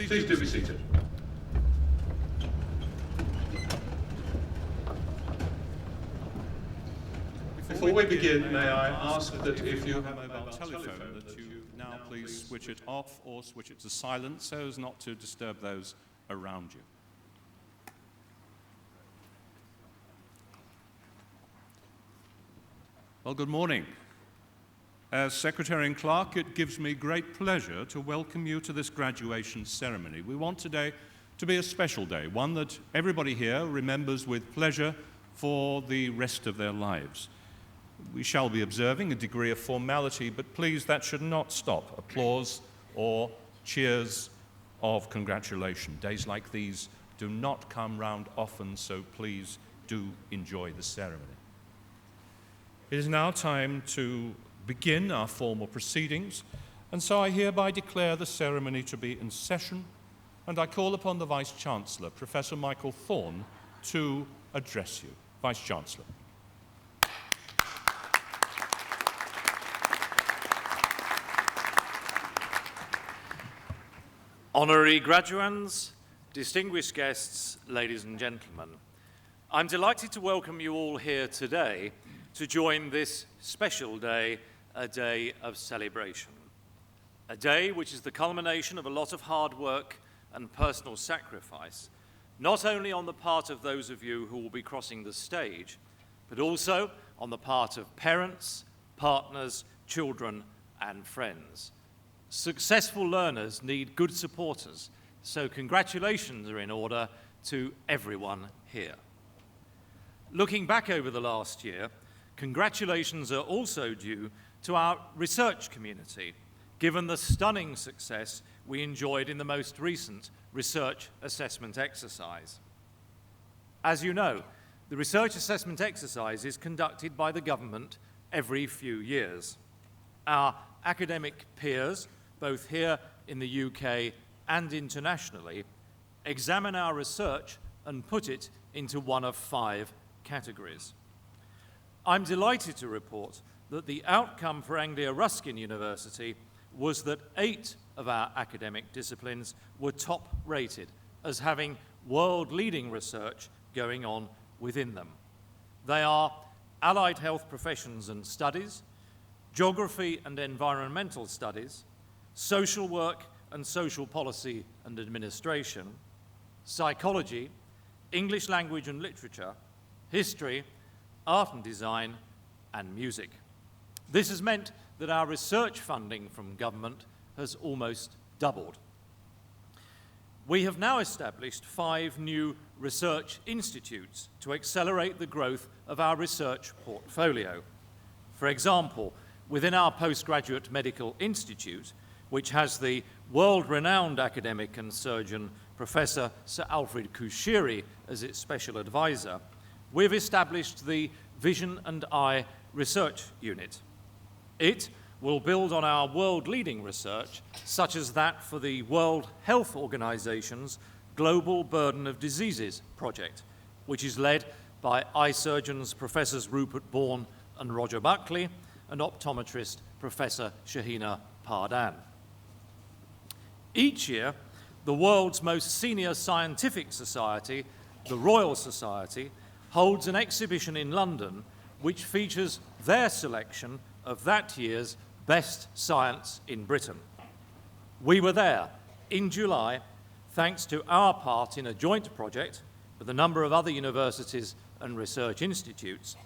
Please do be seated. Before we begin, may I ask that if you have a mobile telephone, that you now please switch it off or switch it to silent so as not to disturb those around you. Well, good morning. As Secretary and Clerk, it gives me great pleasure to welcome you to this graduation ceremony. We want today to be a special day, one that everybody here remembers with pleasure for the rest of their lives. We shall be observing a degree of formality, but please, that should not stop applause or cheers of congratulation. Days like these do not come round often, so please do enjoy the ceremony. It is now time to begin our formal proceedings, and so I hereby declare the ceremony to be in session, and I call upon the Vice-Chancellor, Professor Michael Thorne, to address you. Vice-Chancellor. Honorary graduands, distinguished guests, ladies and gentlemen, I'm delighted to welcome you all here today to join this special day, a day of celebration. A day which is the culmination of a lot of hard work and personal sacrifice, not only on the part of those of you who will be crossing the stage, but also on the part of parents, partners, children, and friends. Successful learners need good supporters, so congratulations are in order to everyone here. Looking back over the last year, congratulations are also due to our research community, given the stunning success we enjoyed in the most recent research assessment exercise. As you know, the research assessment exercise is conducted by the government every few years. Our academic peers, both here in the UK and internationally, examine our research and put it into one of 5 categories. I'm delighted to report that the outcome for Anglia Ruskin University was that 8 of our academic disciplines were top-rated as having world-leading research going on within them. They are Allied Health Professions and Studies, Geography and Environmental Studies, Social Work and Social Policy and Administration, Psychology, English Language and Literature, History, Art and Design, and Music. This has meant that our research funding from government has almost doubled. We have now established 5 new research institutes to accelerate the growth of our research portfolio. For example, within our Postgraduate Medical Institute, which has the world-renowned academic and surgeon Professor Sir Alfred Kushiri as its special advisor, we've established the Vision and Eye Research Unit. It will build on our world-leading research, such as that for the World Health Organization's Global Burden of Diseases project, which is led by eye surgeons Professors Rupert Bourne and Roger Buckley, and optometrist Professor Shahina Pardhan. Each year, the world's most senior scientific society, the Royal Society, holds an exhibition in London which features their selection of that year's best science in Britain. We were there in July, thanks to our part in a joint project with a number of other universities and research institutes,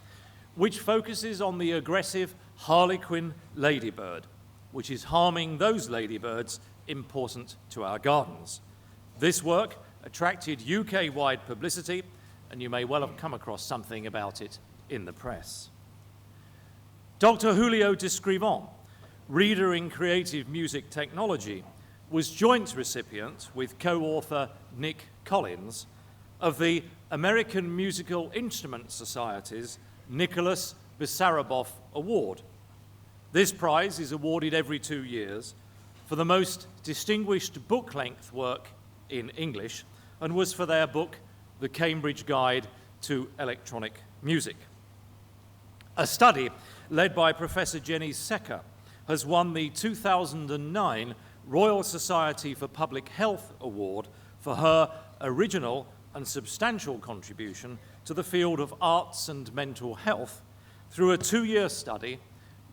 which focuses on the aggressive harlequin ladybird, which is harming those ladybirds important to our gardens. This work attracted UK-wide publicity, and you may well have come across something about it in the press. Dr. Julio Descrivant, reader in creative music technology, was joint recipient with co-author Nick Collins of the American Musical Instrument Society's Nicholas Bessarabov Award. This prize is awarded every 2 years for the most distinguished book-length work in English, and was for their book, The Cambridge Guide to Electronic Music. A study led by Professor Jenny Secker has won the 2009 Royal Society for Public Health Award for her original and substantial contribution to the field of arts and mental health through a 2-year study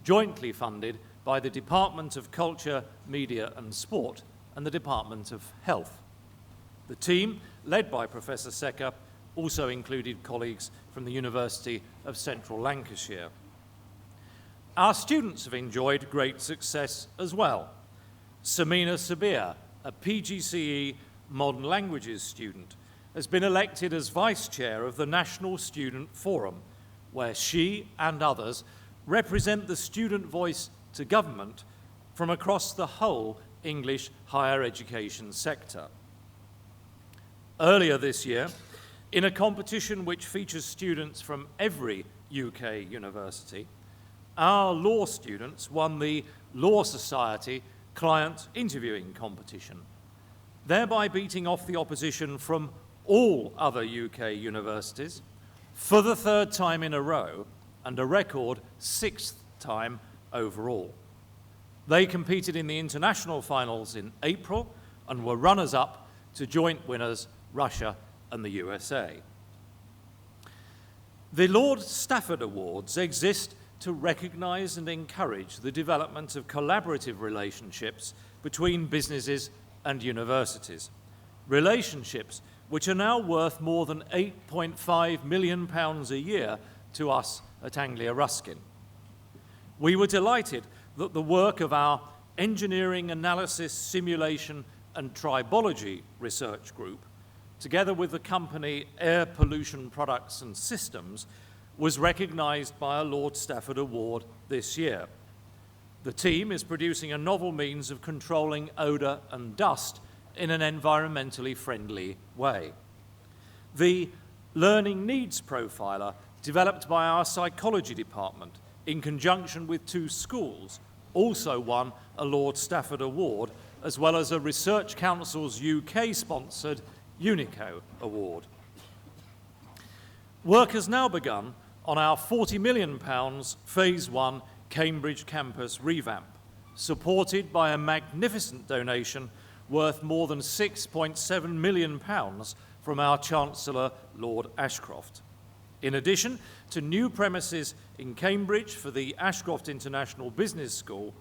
jointly funded by the Department of Culture, Media and Sport and the Department of Health. The team, led by Professor Secker, also included colleagues from the University of Central Lancashire. Our students have enjoyed great success as well. Samina Sabir, a PGCE Modern Languages student, has been elected as Vice Chair of the National Student Forum, where she and others represent the student voice to government from across the whole English higher education sector. Earlier this year, in a competition which features students from every UK university, our law students won the Law Society Client Interviewing Competition, thereby beating off the opposition from all other UK universities for the 3rd time in a row and a record 6th time overall. They competed in the international finals in April and were runners-up to joint winners Russia and the USA. The Lord Stafford Awards exist to recognise and encourage the development of collaborative relationships between businesses and universities, relationships which are now worth more than £8.5 million a year to us at Anglia Ruskin. We were delighted that the work of our Engineering Analysis, Simulation and Tribology research group, together with the company Air Pollution Products and Systems, was recognised by a Lord Stafford Award this year. The team is producing a novel means of controlling odour and dust in an environmentally friendly way. The Learning Needs Profiler, developed by our psychology department in conjunction with 2 schools, also won a Lord Stafford Award, as well as a Research Council's UK-sponsored Unico Award. Work has now begun on our £40 million Phase 1 Cambridge campus revamp, supported by a magnificent donation worth more than £6.7 million from our Chancellor, Lord Ashcroft. In addition to new premises in Cambridge for the Ashcroft International Business School,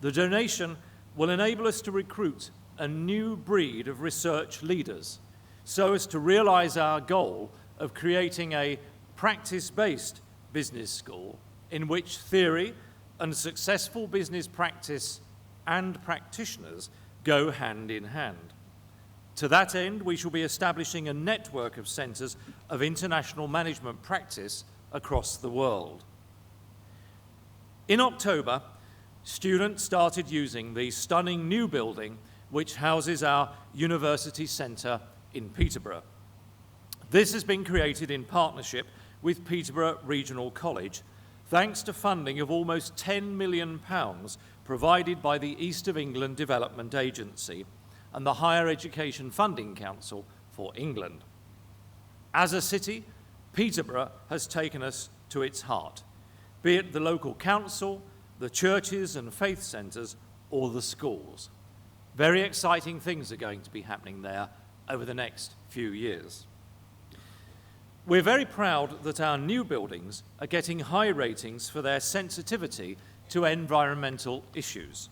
the donation will enable us to recruit a new breed of research leaders so as to realise our goal of creating a practice-based business school in which theory and successful business practice and practitioners go hand in hand. To that end, we shall be establishing a network of centres of international management practice across the world. In October, students started using the stunning new building which houses our University Centre in Peterborough. This has been created in partnership with Peterborough Regional College, thanks to funding of almost £10 million provided by the East of England Development Agency and the Higher Education Funding Council for England. As a city, Peterborough has taken us to its heart, be it the local council, the churches and faith centres, or the schools. Very exciting things are going to be happening there over the next few years. We're very proud that our new buildings are getting high ratings for their sensitivity to environmental issues.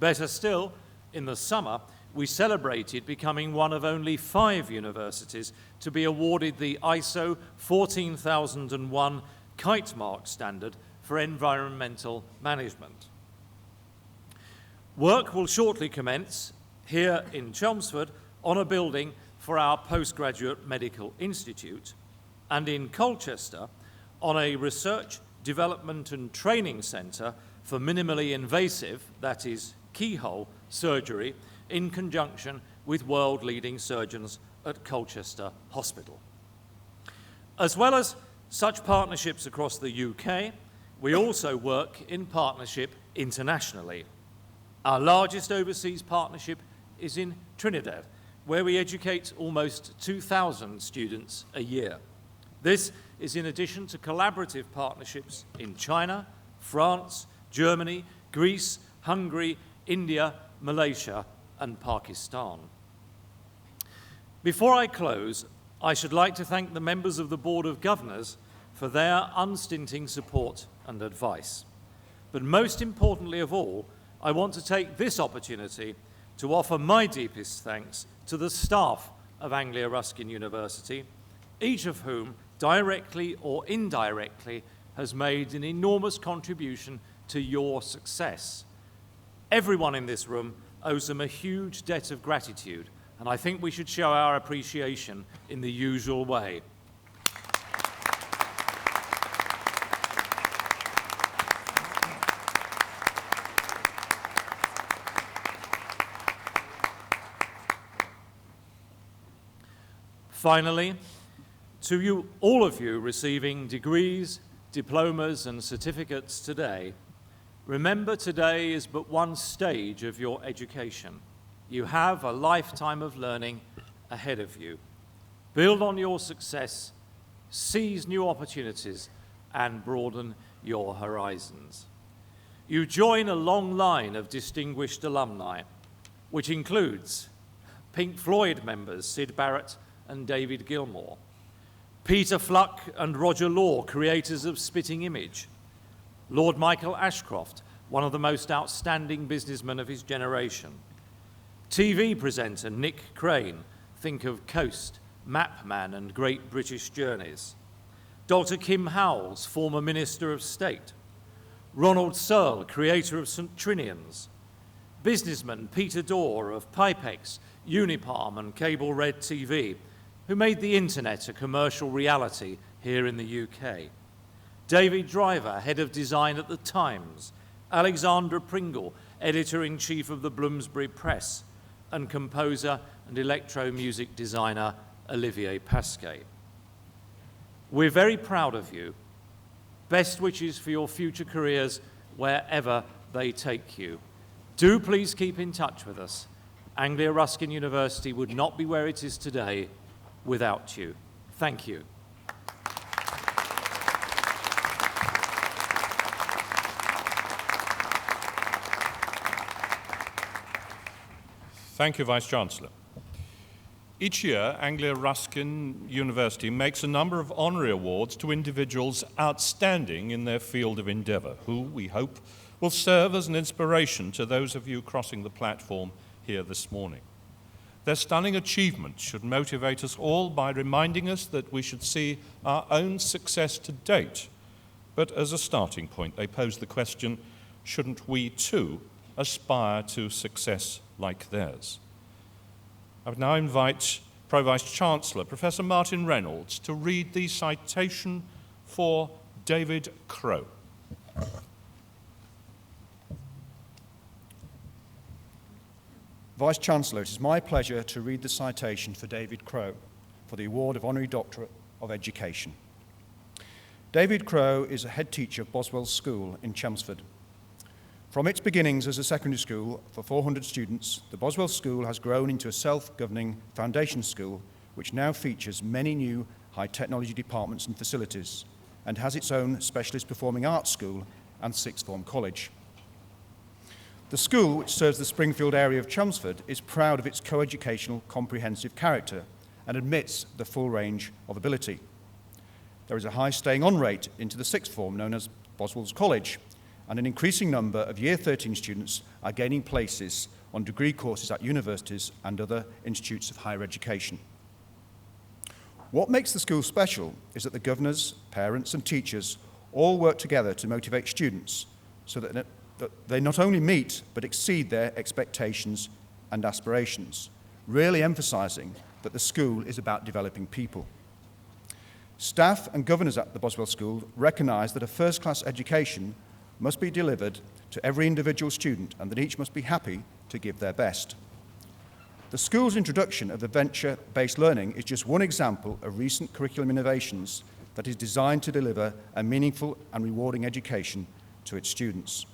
Better still, in the summer, we celebrated becoming one of only 5 universities to be awarded the ISO 14001 Kite Mark standard for environmental management. Work will shortly commence here in Chelmsford on a building for our postgraduate medical institute, and in Colchester on a research, development and training centre for minimally invasive, that is, keyhole surgery, in conjunction with world-leading surgeons at Colchester Hospital. As well as such partnerships across the UK, we also work in partnership internationally. Our largest overseas partnership is in Trinidad, where we educate almost 2,000 students a year. This is in addition to collaborative partnerships in China, France, Germany, Greece, Hungary, India, Malaysia, and Pakistan. Before I close, I should like to thank the members of the Board of Governors for their unstinting support and advice. But most importantly of all, I want to take this opportunity to offer my deepest thanks to the staff of Anglia Ruskin University, each of whom, directly or indirectly, has made an enormous contribution to your success. Everyone in this room owes them a huge debt of gratitude, and I think we should show our appreciation in the usual way. Finally, to you, all of you receiving degrees, diplomas and certificates today, remember today is but one stage of your education. You have a lifetime of learning ahead of you. Build on your success, seize new opportunities, and broaden your horizons. You join a long line of distinguished alumni, which includes Pink Floyd members Syd Barrett and David Gilmour, Peter Fluck and Roger Law, creators of Spitting Image, Lord Michael Ashcroft, one of the most outstanding businessmen of his generation, TV presenter Nick Crane, think of Coast, Mapman and Great British Journeys, Dr. Kim Howells, former Minister of State, Ronald Searle, creator of St. Trinian's, businessman Peter Dorr of Pipex, Unipalm and Cable Red TV, who made the internet a commercial reality here in the UK, David Driver, head of design at The Times, Alexandra Pringle, editor-in-chief of the Bloomsbury Press, and composer and electro-music designer Olivier Pasquet. We're very proud of you. Best wishes for your future careers wherever they take you. Do please keep in touch with us. Anglia Ruskin University would not be where it is today without you. Thank you. Thank you, Vice-Chancellor. Each year, Anglia Ruskin University makes a number of honorary awards to individuals outstanding in their field of endeavour, who, we hope, will serve as an inspiration to those of you crossing the platform here this morning. Their stunning achievements should motivate us all by reminding us that we should see our own success to date. But as a starting point, they pose the question, shouldn't we too aspire to success like theirs? I would now invite Pro-Vice-Chancellor, Professor Martin Reynolds, to read the citation for David Crowe. Vice-Chancellor, it is my pleasure to read the citation for David Crowe for the award of Honorary Doctorate of Education. David Crowe is a head teacher of Boswell School in Chelmsford. From its beginnings as a secondary school for 400 students, the Boswell School has grown into a self-governing foundation school which now features many new high-technology departments and facilities and has its own specialist performing arts school and sixth form college. The school, which serves the Springfield area of Chelmsford, is proud of its co-educational, comprehensive character and admits the full range of ability. There is a high staying-on rate into the sixth form, known as Boswell's College, and an increasing number of Year 13 students are gaining places on degree courses at universities and other institutes of higher education. What makes the school special is that the governors, parents and teachers all work together to motivate students so that they not only meet but exceed their expectations and aspirations, really emphasising that the school is about developing people. Staff and governors at the Boswell School recognise that a first-class education must be delivered to every individual student and that each must be happy to give their best. The school's introduction of the venture-based learning is just one example of recent curriculum innovations that is designed to deliver a meaningful and rewarding education to its students.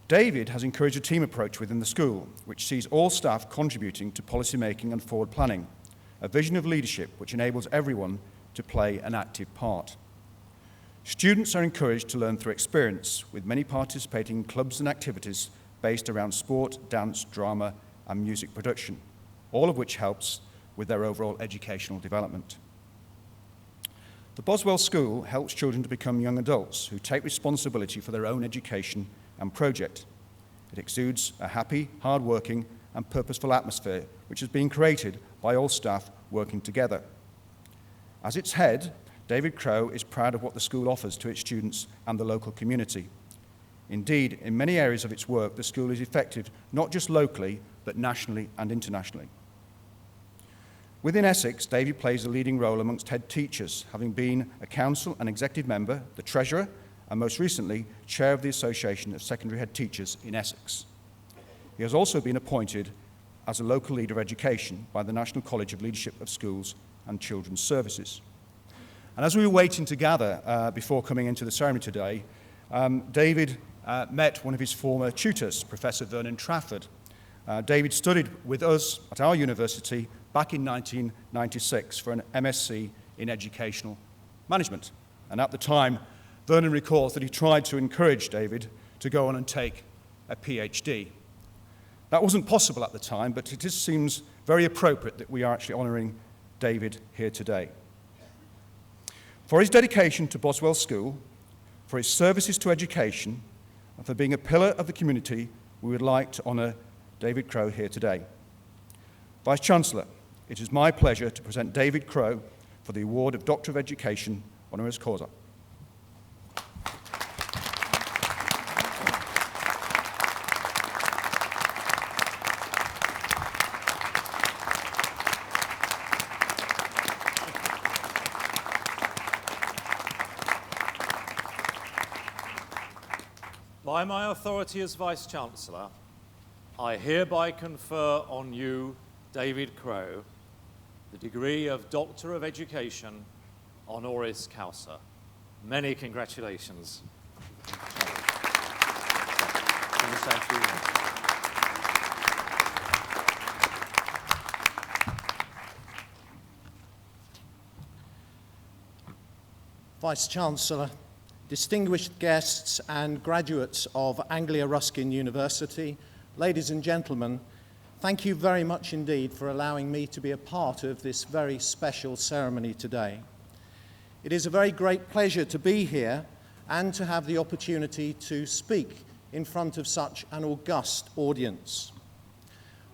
David has encouraged a team approach within the school, which sees all staff contributing to policy making and forward planning, a vision of leadership which enables everyone to play an active part. Students are encouraged to learn through experience, with many participating in clubs and activities based around sport, dance, drama, and music production, all of which helps with their overall educational development. The Boswell School helps children to become young adults who take responsibility for their own education and project. It exudes a happy, hard-working, and purposeful atmosphere which has been created by all staff working together. As its head, David Crowe is proud of what the school offers to its students and the local community. Indeed, in many areas of its work, the school is effective not just locally, but nationally and internationally. Within Essex, David plays a leading role amongst head teachers, having been a council and executive member, the treasurer, and most recently, chair of the Association of Secondary Head Teachers in Essex. He has also been appointed as a local leader of education by the National College of Leadership of Schools and Children's Services. And as we were waiting to gather before coming into the ceremony today, David met one of his former tutors, Professor Vernon Trafford. David studied with us at our university back in 1996 for an MSc in Educational Management. And at the time, Vernon recalls that he tried to encourage David to go on and take a PhD. That wasn't possible at the time, but it just seems very appropriate that we are actually honouring David here today. For his dedication to Boswell School, for his services to education, and for being a pillar of the community, we would like to honour David Crowe here today. Vice-Chancellor, it is my pleasure to present David Crowe for the award of Doctor of Education, honoris causa. By my authority as Vice-Chancellor, I hereby confer on you, David Crowe, the degree of Doctor of Education, honoris causa. Many congratulations. Vice-Chancellor, distinguished guests and graduates of Anglia Ruskin University, ladies and gentlemen, thank you very much indeed for allowing me to be a part of this very special ceremony today. It is a very great pleasure to be here and to have the opportunity to speak in front of such an august audience.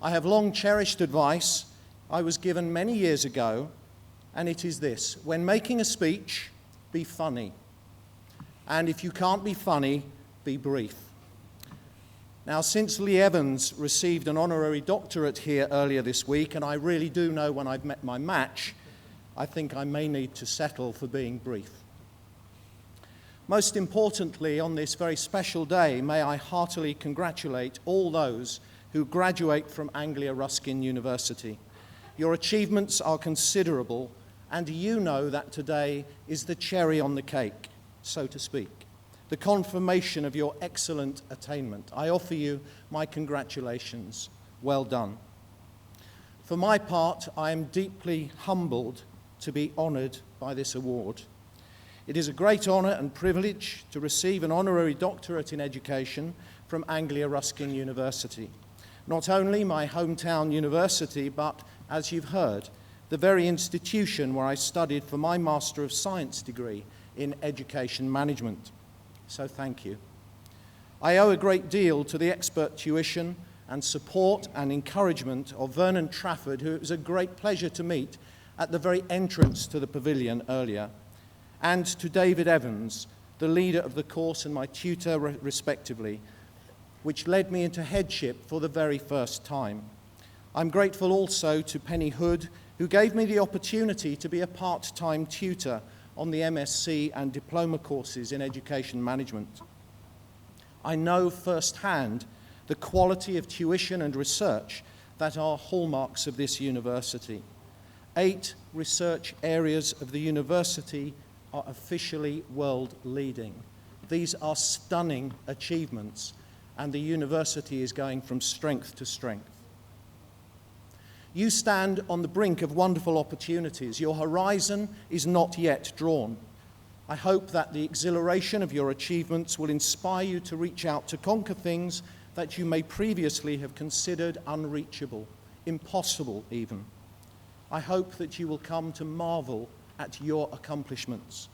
I have long cherished advice I was given many years ago, and it is this: when making a speech, be funny. And if you can't be funny, be brief. Now, since Lee Evans received an honorary doctorate here earlier this week, and I really do know when I've met my match, I think I may need to settle for being brief. Most importantly, on this very special day, may I heartily congratulate all those who graduate from Anglia Ruskin University. Your achievements are considerable, and you know that today is the cherry on the cake, so to speak, the confirmation of your excellent attainment. I offer you my congratulations. Well done. For my part, I am deeply humbled to be honoured by this award. It is a great honour and privilege to receive an honorary doctorate in education from Anglia Ruskin University. Not only my hometown university, but, as you've heard, the very institution where I studied for my Master of Science degree in Education Management. So thank you. I owe a great deal to the expert tuition and support and encouragement of Vernon Trafford, who it was a great pleasure to meet at the very entrance to the pavilion earlier, and to David Evans, the leader of the course and my tutor respectively, which led me into headship for the very first time. I'm grateful also to Penny Hood, who gave me the opportunity to be a part-time tutor on the MSc and diploma courses in education management. I know firsthand the quality of tuition and research that are hallmarks of this university. 8 research areas of the university are officially world-leading. These are stunning achievements, and the university is going from strength to strength. You stand on the brink of wonderful opportunities. Your horizon is not yet drawn. I hope that the exhilaration of your achievements will inspire you to reach out to conquer things that you may previously have considered unreachable, impossible even. I hope that you will come to marvel at your accomplishments.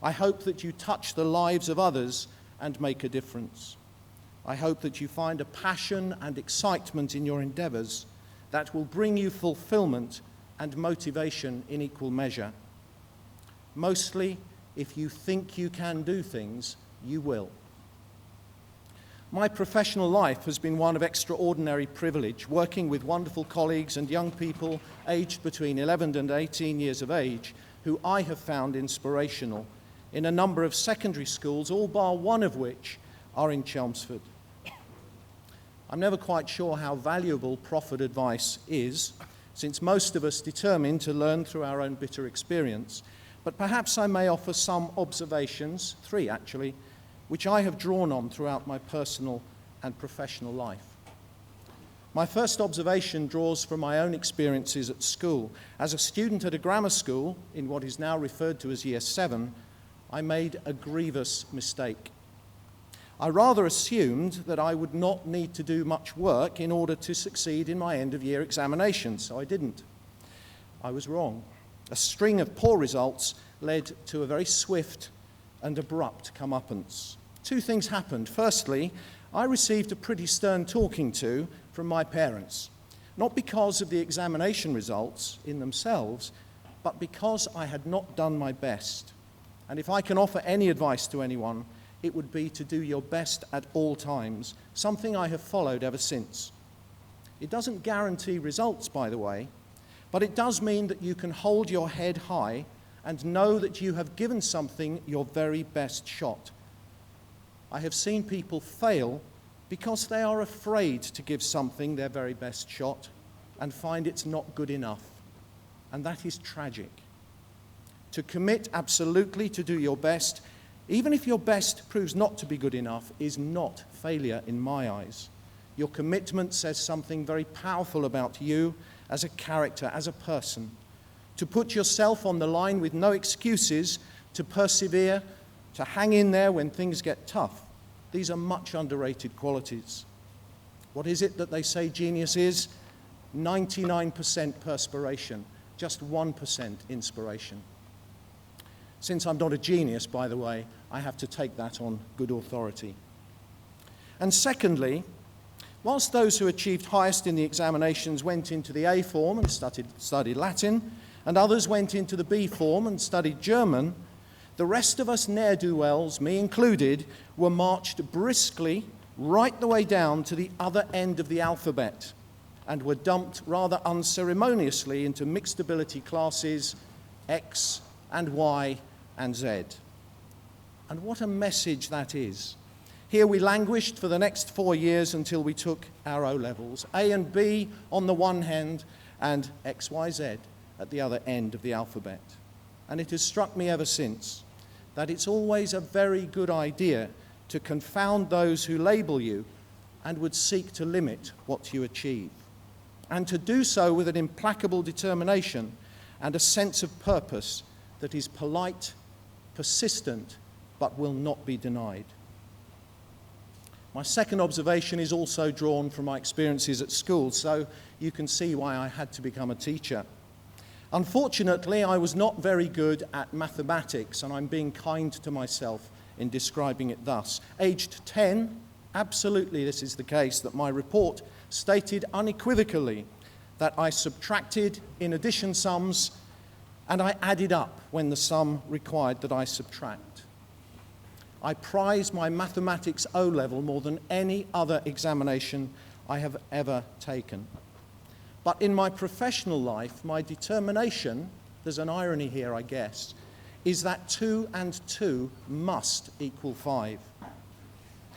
I hope that you touch the lives of others and make a difference. I hope that you find a passion and excitement in your endeavors that will bring you fulfillment and motivation in equal measure. Mostly, if you think you can do things, you will. My professional life has been one of extraordinary privilege, working with wonderful colleagues and young people aged between 11 and 18 years of age, who I have found inspirational in a number of secondary schools, all bar one of which are in Chelmsford. I'm never quite sure how valuable proffered advice is, since most of us determine to learn through our own bitter experience, but perhaps I may offer some observations, 3 actually, which I have drawn on throughout my personal and professional life. My first observation draws from my own experiences at school. As a student at a grammar school, in what is now referred to as Year 7, I made a grievous mistake. I rather assumed that I would not need to do much work in order to succeed in my end-of-year examinations, so I didn't. I was wrong. A string of poor results led to a very swift and abrupt comeuppance. 2 things happened. Firstly, I received a pretty stern talking to from my parents, not because of the examination results in themselves, but because I had not done my best. And if I can offer any advice to anyone, it would be to do your best at all times, something I have followed ever since. It doesn't guarantee results, by the way, but it does mean that you can hold your head high and know that you have given something your very best shot. I have seen people fail because they are afraid to give something their very best shot and find it's not good enough. And that is tragic. To commit absolutely to do your best, even if your best proves not to be good enough, is not failure in my eyes. Your commitment says something very powerful about you as a character, as a person. To put yourself on the line with no excuses, to persevere, to hang in there when things get tough. These are much underrated qualities. What is it that they say genius is? 99% perspiration, just 1% inspiration. Since I'm not a genius, by the way, I have to take that on good authority. And secondly, whilst those who achieved highest in the examinations went into the A form and studied Latin, and others went into the B form and studied German, the rest of us ne'er-do-wells, me included, were marched briskly right the way down to the other end of the alphabet and were dumped rather unceremoniously into mixed ability classes X and Y and Z. And what a message that is. Here we languished for the next 4 years until we took our O-levels, A and B on the one hand and X, Y, Z at the other end of the alphabet. And it has struck me ever since that it's always a very good idea to confound those who label you and would seek to limit what you achieve, and to do so with an implacable determination and a sense of purpose that is polite, persistent, but will not be denied. My second observation is also drawn from my experiences at school, so you can see why I had to become a teacher. Unfortunately, I was not very good at mathematics, and I'm being kind to myself in describing it thus. Aged 10, absolutely this is the case, that my report stated unequivocally that I subtracted in addition sums and I added up when the sum required that I subtract. I prize my mathematics O-level more than any other examination I have ever taken. But in my professional life, my determination, there's an irony here, I guess, is that 2 and 2 must equal 5.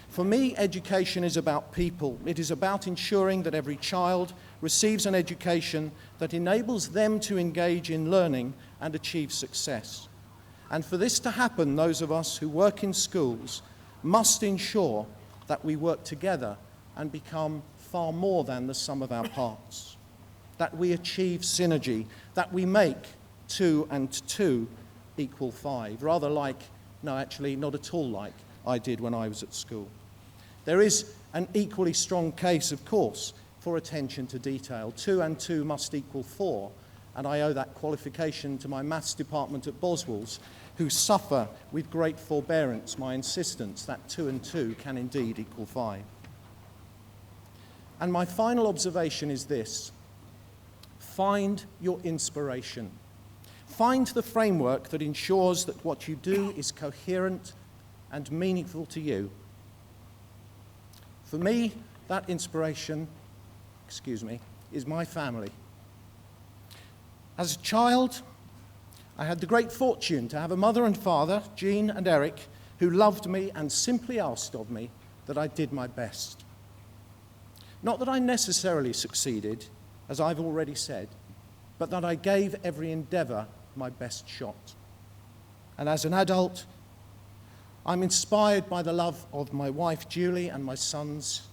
For me, education is about people. It is about ensuring that every child receives an education that enables them to engage in learning and achieve success. And for this to happen, those of us who work in schools must ensure that we work together and become far more than the sum of our parts, that we achieve synergy, that we make 2 and 2 equal 5, rather like, no, actually not at all like I did when I was at school. There is an equally strong case, of course, for attention to detail. 2 and 2 must equal 4, and I owe that qualification to my maths department at Boswell's, who suffer with great forbearance my insistence that 2 and 2 can indeed equal 5. And my final observation is this: find your inspiration. Find the framework that ensures that what you do is coherent and meaningful to you. For me, that inspiration, is my family. As a child, I had the great fortune to have a mother and father, Jean and Eric, who loved me and simply asked of me that I did my best. Not that I necessarily succeeded, as I've already said, but that I gave every endeavour my best shot. And as an adult, I'm inspired by the love of my wife Julie and my sons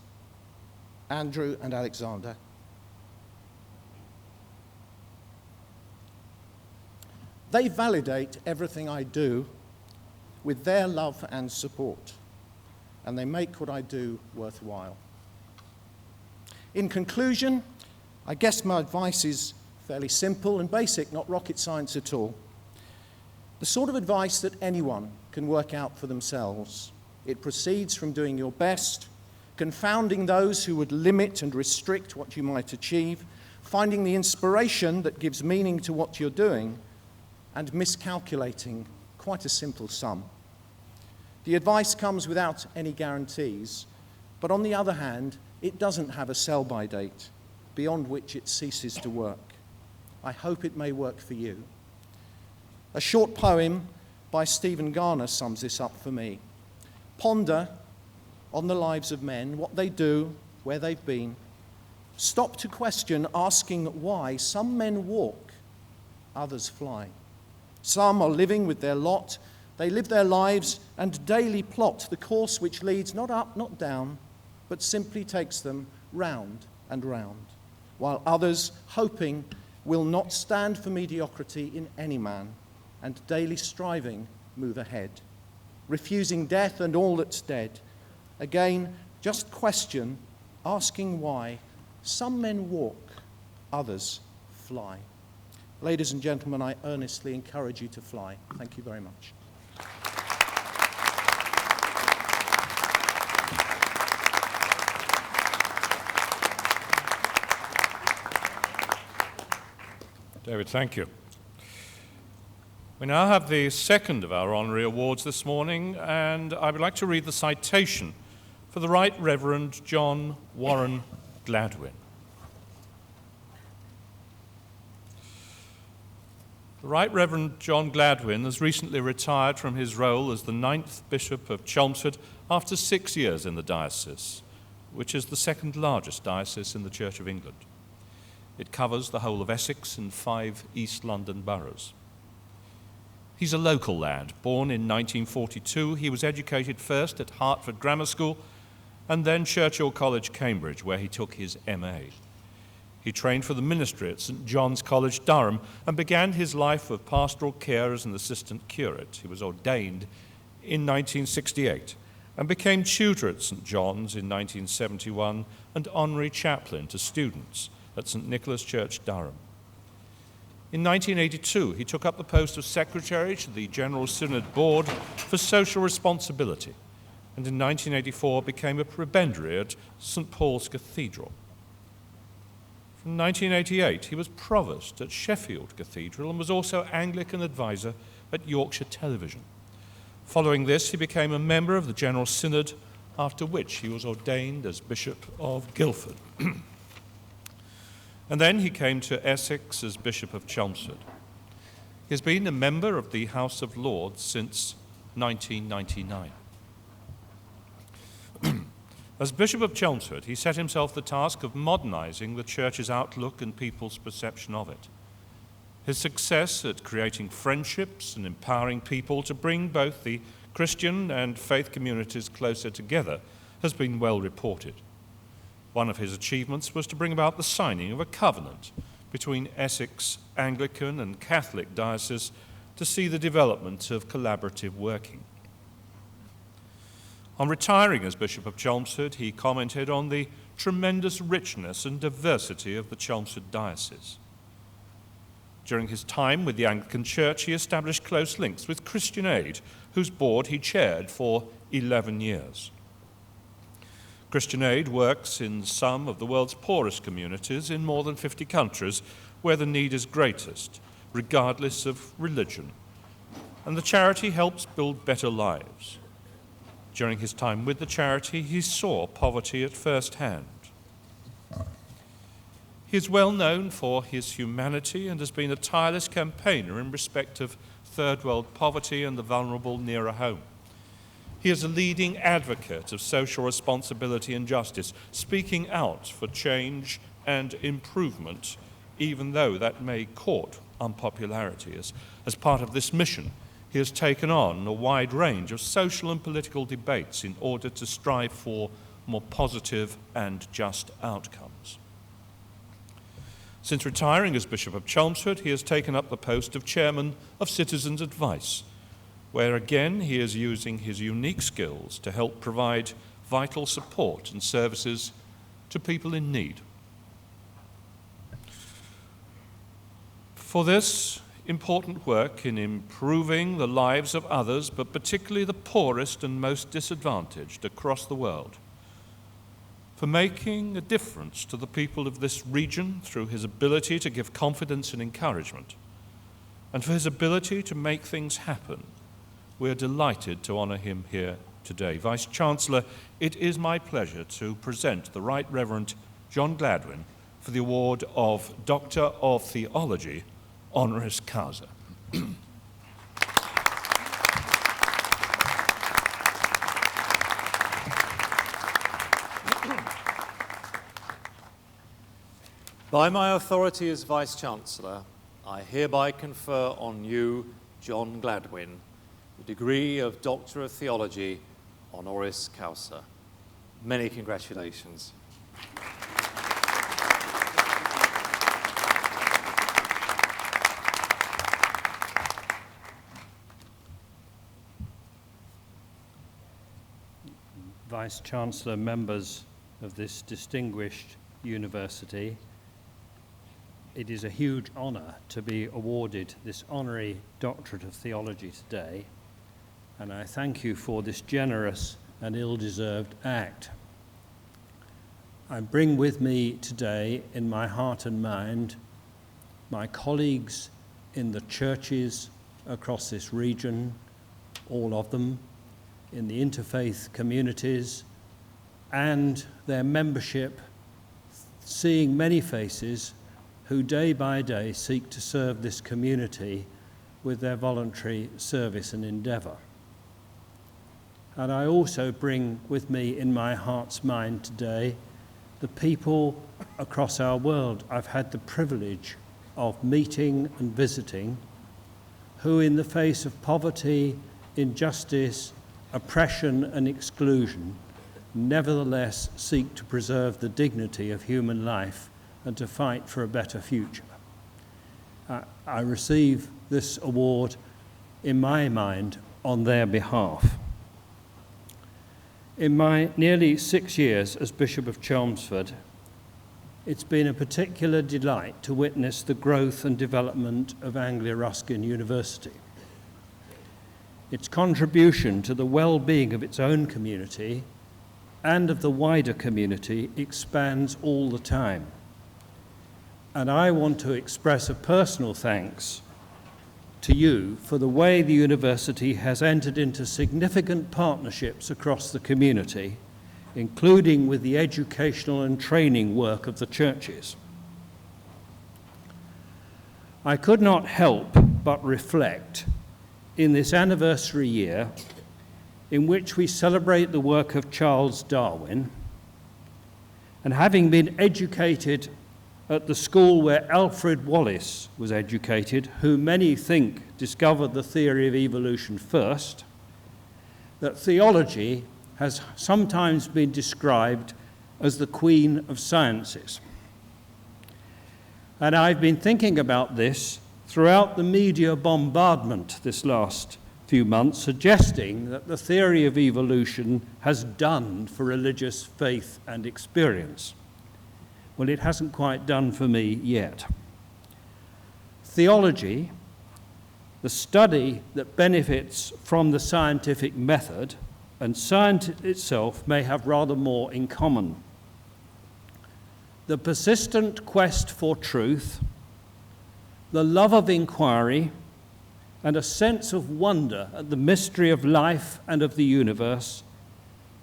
Andrew and Alexander. They validate everything I do with their love and support, and they make what I do worthwhile. In conclusion, I guess my advice is fairly simple and basic, not rocket science at all. The sort of advice that anyone can work out for themselves. It proceeds from doing your best, confounding those who would limit and restrict what you might achieve, finding the inspiration that gives meaning to what you're doing, and miscalculating quite a simple sum. The advice comes without any guarantees, but on the other hand, it doesn't have a sell-by date, beyond which it ceases to work. I hope it may work for you. A short poem by Stephen Garner sums this up for me. Ponder on the lives of men, what they do, where they've been. Stop to question, asking why some men walk, others fly. Some are living with their lot. They live their lives and daily plot the course which leads not up, not down, but simply takes them round and round, while others, hoping, will not stand for mediocrity in any man, and daily striving move ahead, refusing death and all that's dead. Again, just question, asking why some men walk, others fly. Ladies and gentlemen, I earnestly encourage you to fly. Thank you very much. David, thank you. We now have the second of our honorary awards this morning, and I would like to read the citation for the Right Reverend John Warren Gladwin. The Right Reverend John Gladwin has recently retired from his role as the 9th Bishop of Chelmsford after 6 years in the diocese, which is the second largest diocese in the Church of England. It covers the whole of Essex and 5 East London boroughs. He's a local lad. Born in 1942, he was educated first at Hertford Grammar School and then Churchill College, Cambridge, where he took his MA. He trained for the ministry at St John's College, Durham, and began his life of pastoral care as an assistant curate. He was ordained in 1968 and became tutor at St John's in 1971 and honorary chaplain to students at St Nicholas Church, Durham. In 1982, he took up the post of secretary to the General Synod Board for Social Responsibility, and in 1984 became a prebendary at St Paul's Cathedral. From 1988, he was provost at Sheffield Cathedral and was also Anglican advisor at Yorkshire Television. Following this, he became a member of the General Synod, after which he was ordained as Bishop of Guildford. And then he came to Essex as Bishop of Chelmsford. He has been a member of the House of Lords since 1999. As Bishop of Chelmsford, he set himself the task of modernising the Church's outlook and people's perception of it. His success at creating friendships and empowering people to bring both the Christian and faith communities closer together has been well reported. One of his achievements was to bring about the signing of a covenant between Essex Anglican and Catholic dioceses to see the development of collaborative working. On retiring as Bishop of Chelmsford, he commented on the tremendous richness and diversity of the Chelmsford diocese. During his time with the Anglican Church, he established close links with Christian Aid, whose board he chaired for 11 years. Christian Aid works in some of the world's poorest communities in more than 50 countries where the need is greatest, regardless of religion. And the charity helps build better lives. During his time with the charity, he saw poverty at first hand. He is well known for his humanity and has been a tireless campaigner in respect of third world poverty and the vulnerable nearer home. He is a leading advocate of social responsibility and justice, speaking out for change and improvement, even though that may court unpopularity. As part of this mission, he has taken on a wide range of social and political debates in order to strive for more positive and just outcomes. Since retiring as Bishop of Chelmsford, he has taken up the post of Chairman of Citizens Advice, where again he is using his unique skills to help provide vital support and services to people in need. For this important work in improving the lives of others, but particularly the poorest and most disadvantaged across the world, for making a difference to the people of this region through his ability to give confidence and encouragement, and for his ability to make things happen, we are delighted to honour him here today. Vice-Chancellor, it is my pleasure to present the Right Reverend John Gladwin for the award of Doctor of Theology, honoris causa. By my authority as Vice-Chancellor, I hereby confer on you, John Gladwin, the degree of Doctor of Theology, honoris causa. Many congratulations. Vice-Chancellor, members of this distinguished university, it is a huge honour to be awarded this honorary Doctorate of Theology today, and I thank you for this generous and ill-deserved act. I bring with me today in my heart and mind my colleagues in the churches across this region, all of them, in the interfaith communities, and their membership, seeing many faces who day by day seek to serve this community with their voluntary service and endeavour. And I also bring with me in my heart's mind today the people across our world I've had the privilege of meeting and visiting, who in the face of poverty, injustice, oppression and exclusion nevertheless seek to preserve the dignity of human life and to fight for a better future. I receive this award, in my mind, on their behalf. In my nearly 6 years as Bishop of Chelmsford, it's been a particular delight to witness the growth and development of Anglia Ruskin University. Its contribution to the well-being of its own community and of the wider community expands all the time. And I want to express a personal thanks to you for the way the university has entered into significant partnerships across the community, including with the educational and training work of the churches. I could not help but reflect in this anniversary year in which we celebrate the work of Charles Darwin, and having been educated at the school where Alfred Wallace was educated, who many think discovered the theory of evolution first, that theology has sometimes been described as the queen of sciences. And I've been thinking about this throughout the media bombardment this last few months, suggesting that the theory of evolution has done for religious faith and experience. Well, it hasn't quite done for me yet. Theology, the study that benefits from the scientific method, and science itself may have rather more in common. The persistent quest for truth, the love of inquiry, and a sense of wonder at the mystery of life and of the universe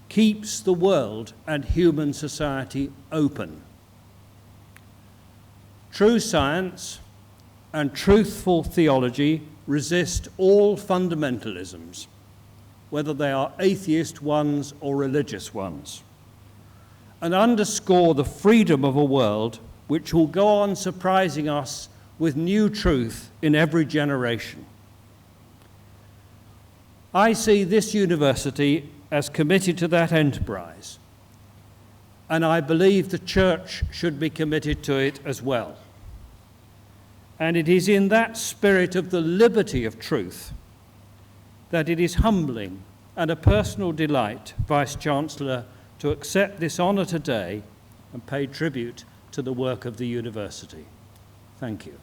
keeps the world and human society open. True science and truthful theology resist all fundamentalisms, whether they are atheist ones or religious ones, and underscore the freedom of a world which will go on surprising us with new truth in every generation. I see this university as committed to that enterprise, and I believe the Church should be committed to it as well. And it is in that spirit of the liberty of truth that it is humbling and a personal delight, Vice-Chancellor, to accept this honour today and pay tribute to the work of the university. Thank you.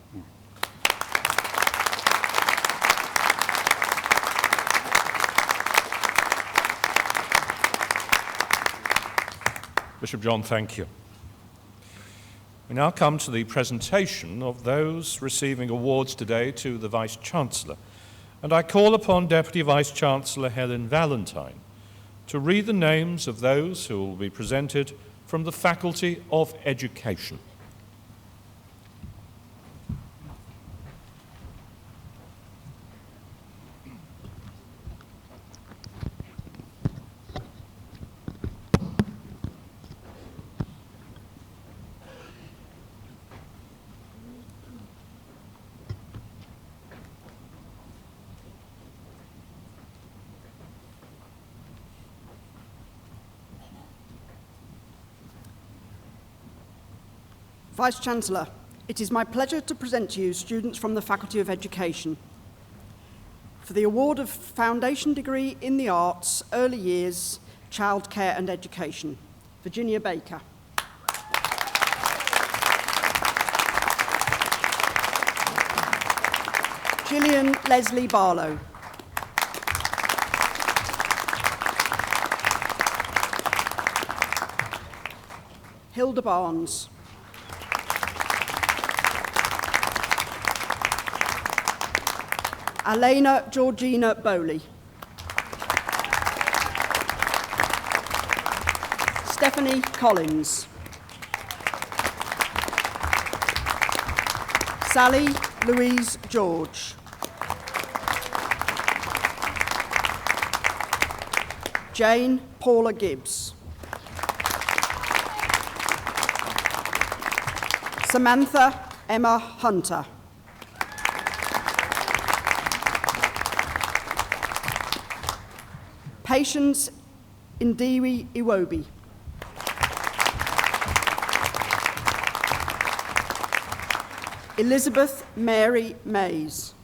Bishop John, thank you. We now come to the presentation of those receiving awards today to the Vice-Chancellor, and I call upon Deputy Vice-Chancellor Helen Valentine to read the names of those who will be presented from the Faculty of Education. Vice-Chancellor, it is my pleasure to present to you students from the Faculty of Education for the award of Foundation Degree in the Arts, Early Years, Childcare and Education. Virginia Baker. Gillian Leslie Barlow. Hilda Barnes. Elena Georgina Bowley. Stephanie Collins. Sally Louise George. Jane Paula Gibbs. Samantha Emma Hunter. Patience Indiwi Iwobi. Elizabeth Mary Mays.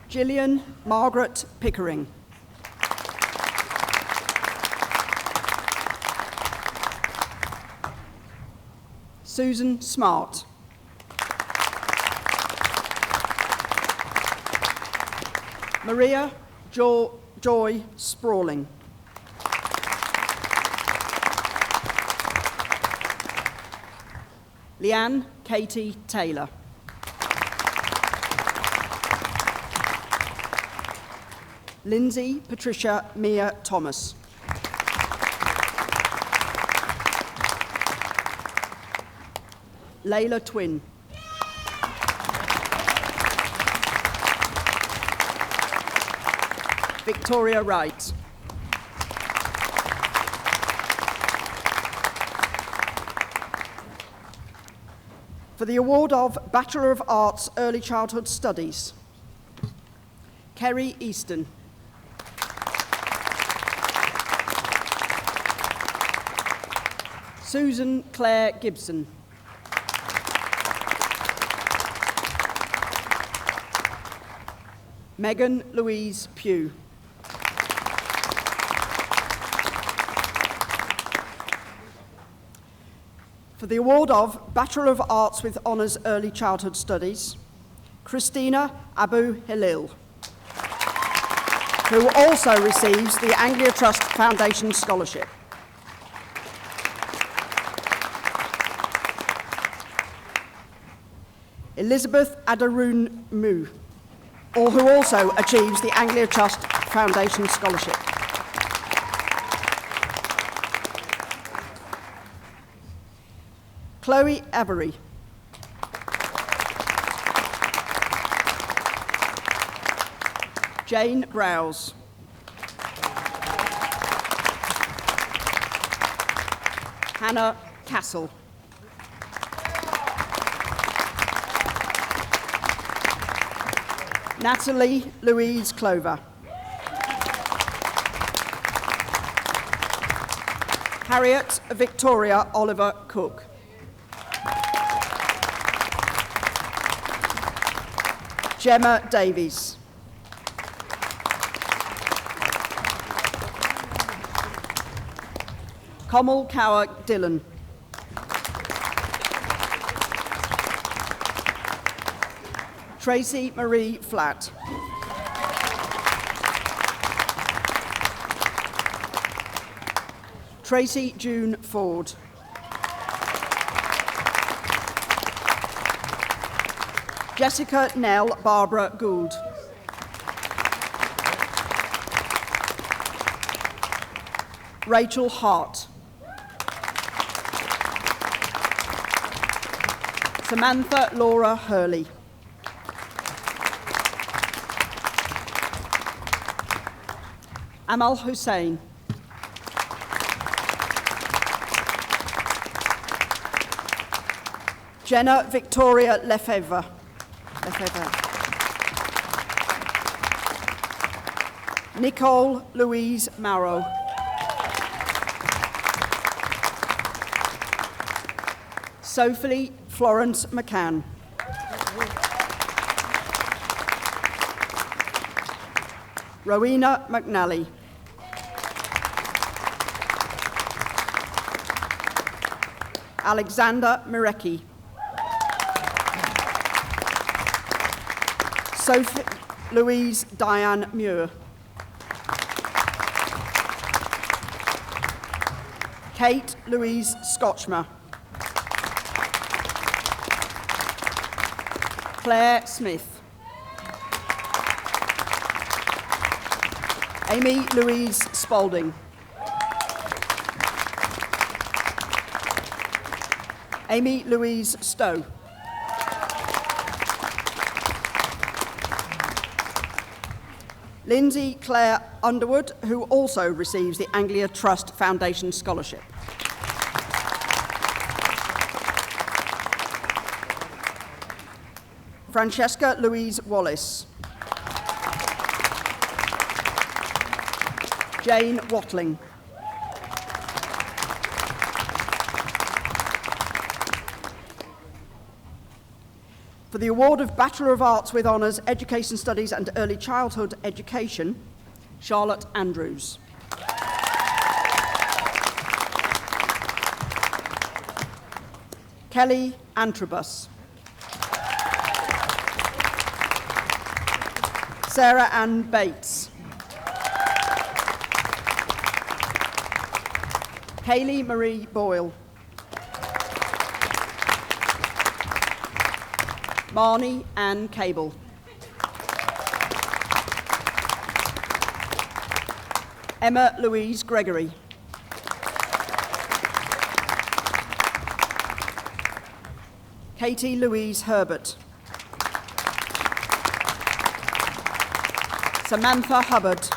Gillian Margaret Pickering. Susan Smart. Maria Joy Sprawling. Leanne Katie Taylor. Lindsay Patricia Mia Thomas. Layla Twin. Victoria Wright. For the award of Bachelor of Arts Early Childhood Studies, Kerry Easton. Susan Claire Gibson. Megan Louise Pugh. For the award of Bachelor of Arts with Honours Early Childhood Studies, Christina Abu Halil, who also receives the Anglia Trust Foundation Scholarship. Elizabeth Adarun Mu, who also achieves the Anglia Trust Foundation Scholarship. Chloe Avery. Jane Browse. Hannah Castle. Natalie Louise Clover. Harriet Victoria Oliver Cook. Gemma Davies. Kamal Kaur Dillon. Tracy Marie Flatt. Tracy June Ford. Jessica Nell Barbara Gould. Rachel Hart. Samantha Laura Hurley. Amal Hussain. Jenna Victoria Lefebvre. Nicole Louise Marrow. Sophie Florence McCann. Rowena McNally. Alexander Mirecki. Sophie Louise Diane Muir. Kate Louise Scotchmer. Claire Smith. Amy Louise Spalding. Amy Louise Stowe. Lindsay Claire Underwood, who also receives the Anglia Trust Foundation Scholarship. Francesca Louise Wallace. Jane Watling. For the award of Bachelor of Arts with Honours, Education Studies and Early Childhood Education, Charlotte Andrews. Kelly Antrobus. Sarah Ann Bates. Hayley Marie Boyle. Marnie Ann Cable. Emma Louise Gregory. Katie Louise Herbert. Samantha Hubbard.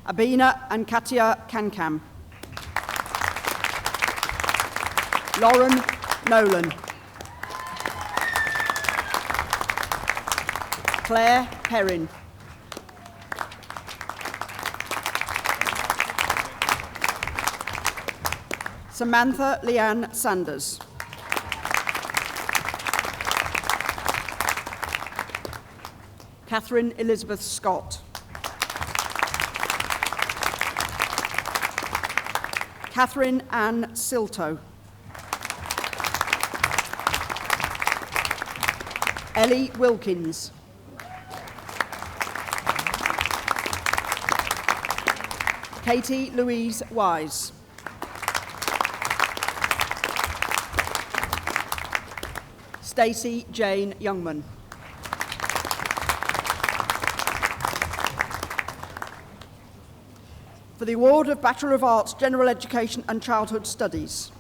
Abina and Katia Kankam. Lauren Nolan. Claire Perrin. Samantha Leanne Sanders. Catherine Elizabeth Scott. Catherine Ann Silto. Ellie Wilkins. Katie Louise Wise. Stacey Jane Youngman. For the award of Bachelor of Arts, General Education and Childhood Studies,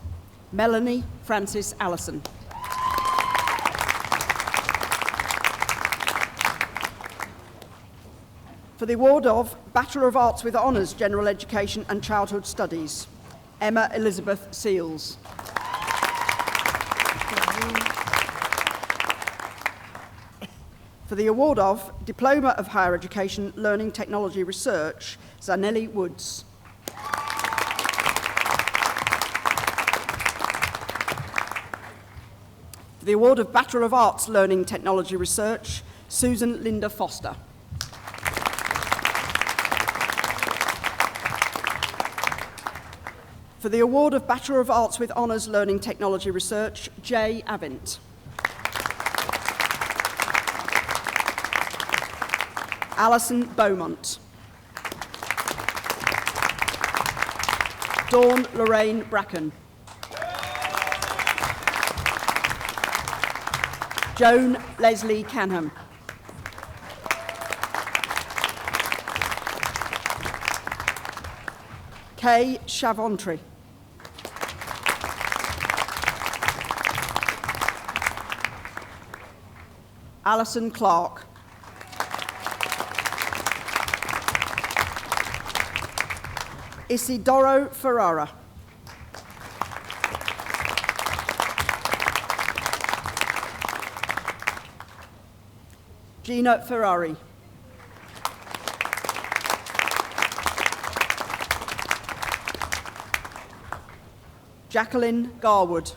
Melanie Francis Allison. For the award of Bachelor of Arts with Honours, General Education and Childhood Studies, Emma Elizabeth Seals. For the award of Diploma of Higher Education, Learning Technology Research, Zanelli Woods. For the award of Bachelor of Arts, Learning Technology Research, Susan Linda Foster. For the award of Bachelor of Arts with Honours, Learning Technology Research, Jay Avent. Alison Beaumont. Dawn Lorraine Bracken. Joan Leslie Canham. Kay Chavantry. Alison Clark. Isidoro Ferrara. Gina Ferrari. Jacqueline Garwood.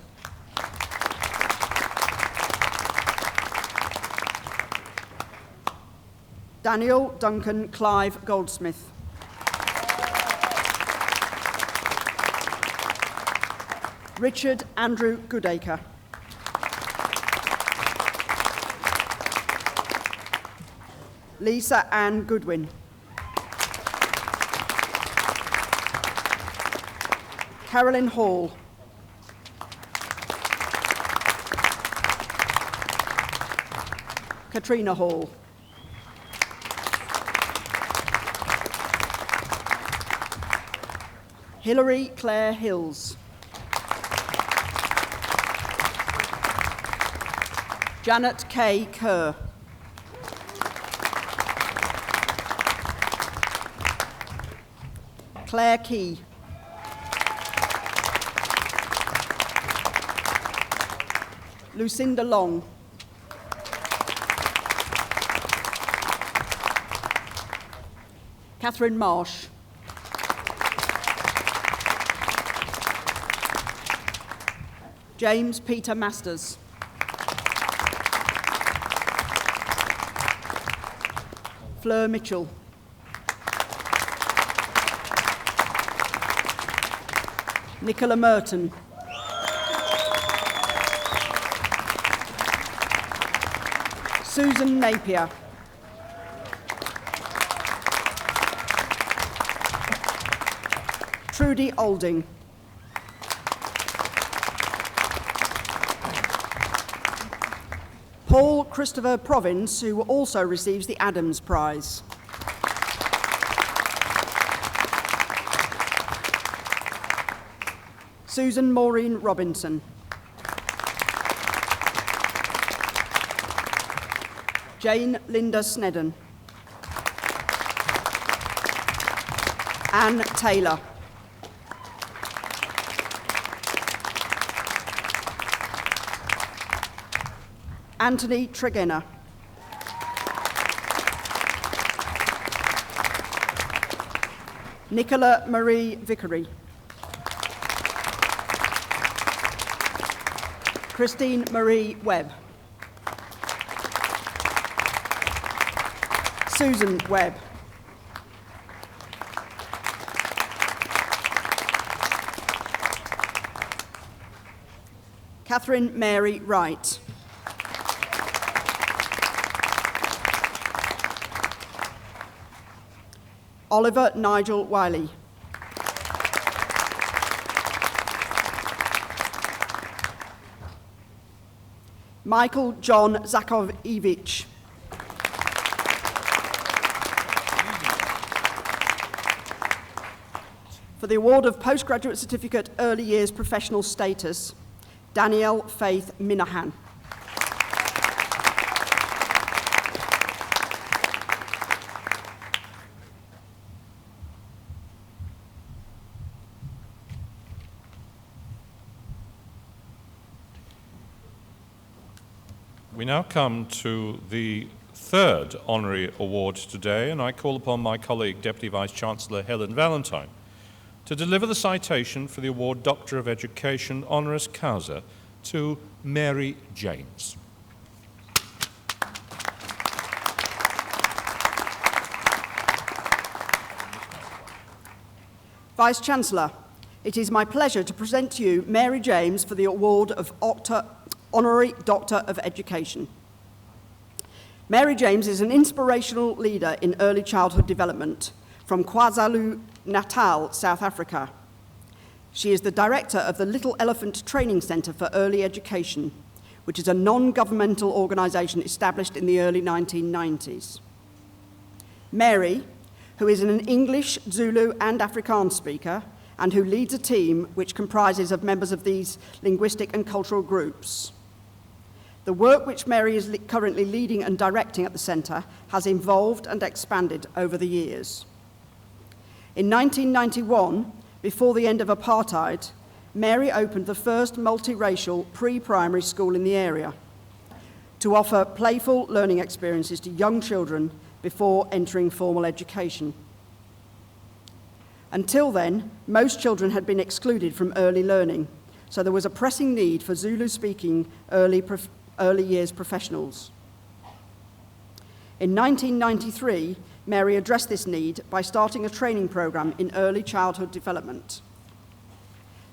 Daniel Duncan Clive Goldsmith. Richard Andrew Goodacre. Lisa Ann Goodwin. Carolyn Hall. Katrina Hall. Hilary Claire Hills. Janet K. Kerr. Claire Key. Lucinda Long. Catherine Marsh. James Peter Masters. Fleur Mitchell. Nicola Merton. Susan Napier. Trudy Olding. Paul Christopher Province, who also receives the Adams Prize. Susan Maureen Robinson. Jane Linda Snedden. Anne Taylor. Anthony Tregenna. Nicola Marie Vickery. Christine Marie Webb. Susan Webb. Catherine Mary Wright. Oliver Nigel Wiley. Michael John Zakovevich. For the award of Postgraduate Certificate Early Years Professional Status, Danielle Faith Minahan. We now come to the third honorary award today, and I call upon my colleague, Deputy Vice-Chancellor Helen Valentine, to deliver the citation for the award Doctor of Education honoris causa to Mary James. Vice-Chancellor, it is my pleasure to present to you Mary James for the award of Honorary Doctor of Education. Mary James is an inspirational leader in early childhood development from KwaZulu-Natal, South Africa. She is the director of the Little Elephant Training Centre for Early Education, which is a non-governmental organisation established in the early 1990s. Mary, who is an English, Zulu and Afrikaans speaker, and who leads a team which comprises of members of these linguistic and cultural groups. The work which Mary is currently leading and directing at the centre has evolved and expanded over the years. In 1991, before the end of apartheid, Mary opened the first multiracial pre-primary school in the area to offer playful learning experiences to young children before entering formal education. Until then, most children had been excluded from early learning, so there was a pressing need for Zulu-speaking early years professionals. In 1993, Mary addressed this need by starting a training program in early childhood development.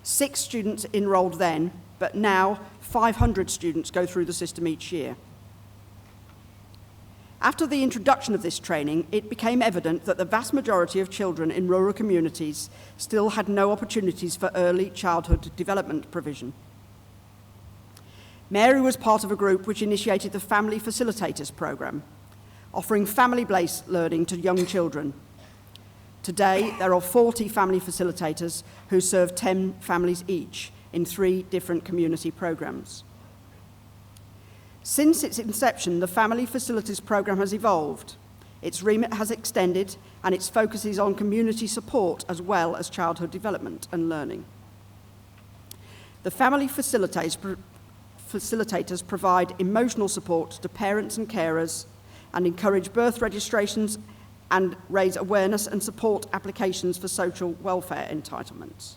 6 students enrolled then, but now 500 students go through the system each year. After the introduction of this training, it became evident that the vast majority of children in rural communities still had no opportunities for early childhood development provision. Mary was part of a group which initiated the Family Facilitators Programme, offering family-based learning to young children. Today, there are 40 family facilitators who serve 10 families each in 3 different community programmes. Since its inception, the Family Facilities Programme has evolved. Its remit has extended, and its focus is on community support as well as childhood development and learning. The family facilitators provide emotional support to parents and carers and encourage birth registrations and raise awareness and support applications for social welfare entitlements.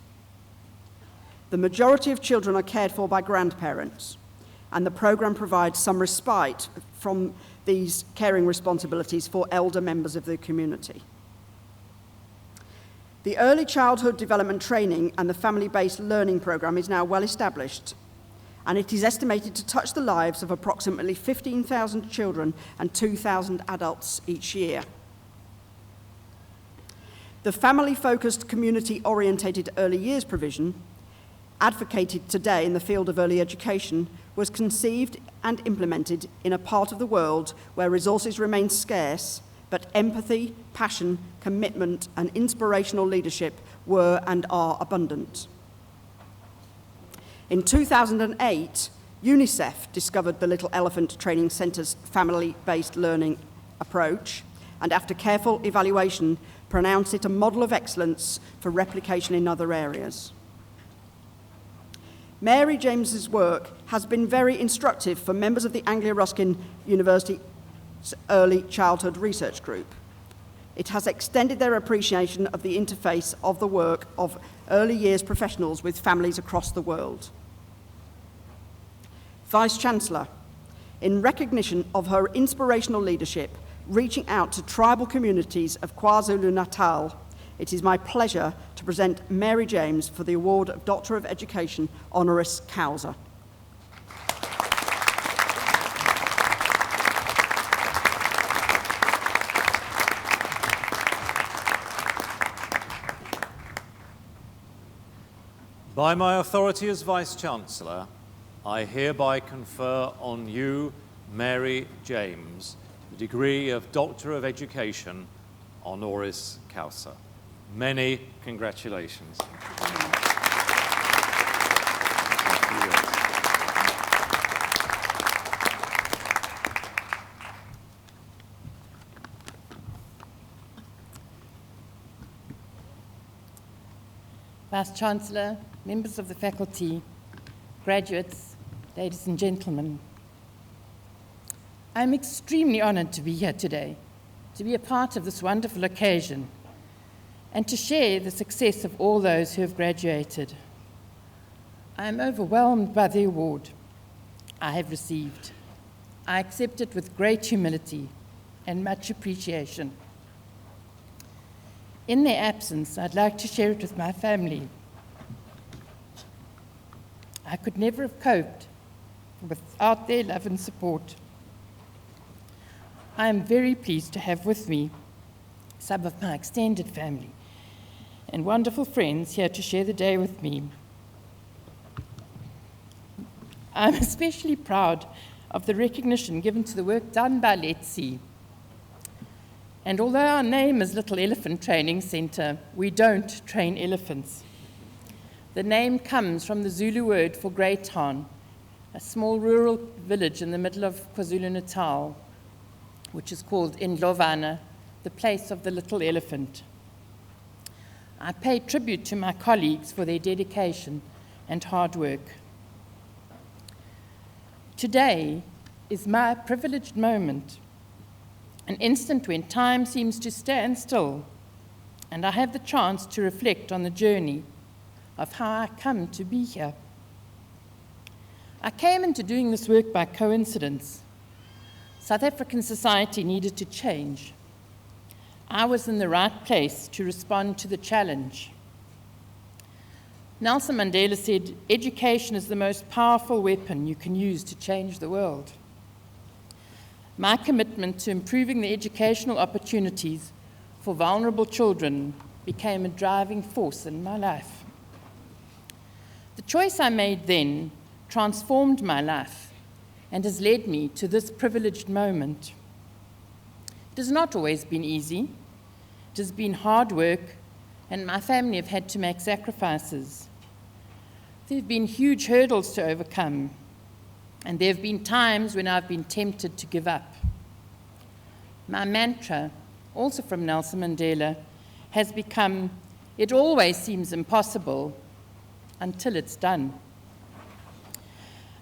The majority of children are cared for by grandparents, and the programme provides some respite from these caring responsibilities for elder members of the community. The Early Childhood Development Training and the Family-Based Learning Programme is now well established, and it is estimated to touch the lives of approximately 15,000 children and 2,000 adults each year. The family-focused, community-orientated early years provision, advocated today in the field of early education, was conceived and implemented in a part of the world where resources remain scarce, but empathy, passion, commitment, and inspirational leadership were and are abundant. In 2008, UNICEF discovered the Little Elephant Training Centre's family-based learning approach, and after careful evaluation, pronounced it a model of excellence for replication in other areas. Mary James's work has been very instructive for members of the Anglia Ruskin University Early Childhood Research Group. It has extended their appreciation of the interface of the work of early years professionals with families across the world. Vice-Chancellor, in recognition of her inspirational leadership, reaching out to tribal communities of KwaZulu-Natal, it is my pleasure to present Mary James for the award of Doctor of Education honoris causa. By my authority as Vice-Chancellor, I hereby confer on you, Mary James, the degree of Doctor of Education honoris causa. Many congratulations. Vice-Chancellor, members of the faculty, graduates, ladies and gentlemen, I'm extremely honoured to be here today, to be a part of this wonderful occasion, and to share the success of all those who have graduated. I am overwhelmed by the award I have received. I accept it with great humility and much appreciation. In their absence, I'd like to share it with my family. I could never have coped without their love and support. I am very pleased to have with me some of my extended family and wonderful friends here to share the day with me. I'm especially proud of the recognition given to the work done by Let's See. And although our name is Little Elephant Training Centre, we don't train elephants. The name comes from the Zulu word for Great Town, a small rural village in the middle of KwaZulu-Natal, which is called Indlovana, the place of the little elephant. I pay tribute to my colleagues for their dedication and hard work. Today is my privileged moment, an instant when time seems to stand still, and I have the chance to reflect on the journey of how I come to be here. I came into doing this work by coincidence. South African society needed to change. I was in the right place to respond to the challenge. Nelson Mandela said, "Education is the most powerful weapon you can use to change the world." My commitment to improving the educational opportunities for vulnerable children became a driving force in my life. The choice I made then transformed my life and has led me to this privileged moment. It has not always been easy. It has been hard work, and my family have had to make sacrifices. There have been huge hurdles to overcome, and there have been times when I've been tempted to give up. My mantra, also from Nelson Mandela, has become, "It always seems impossible until it's done."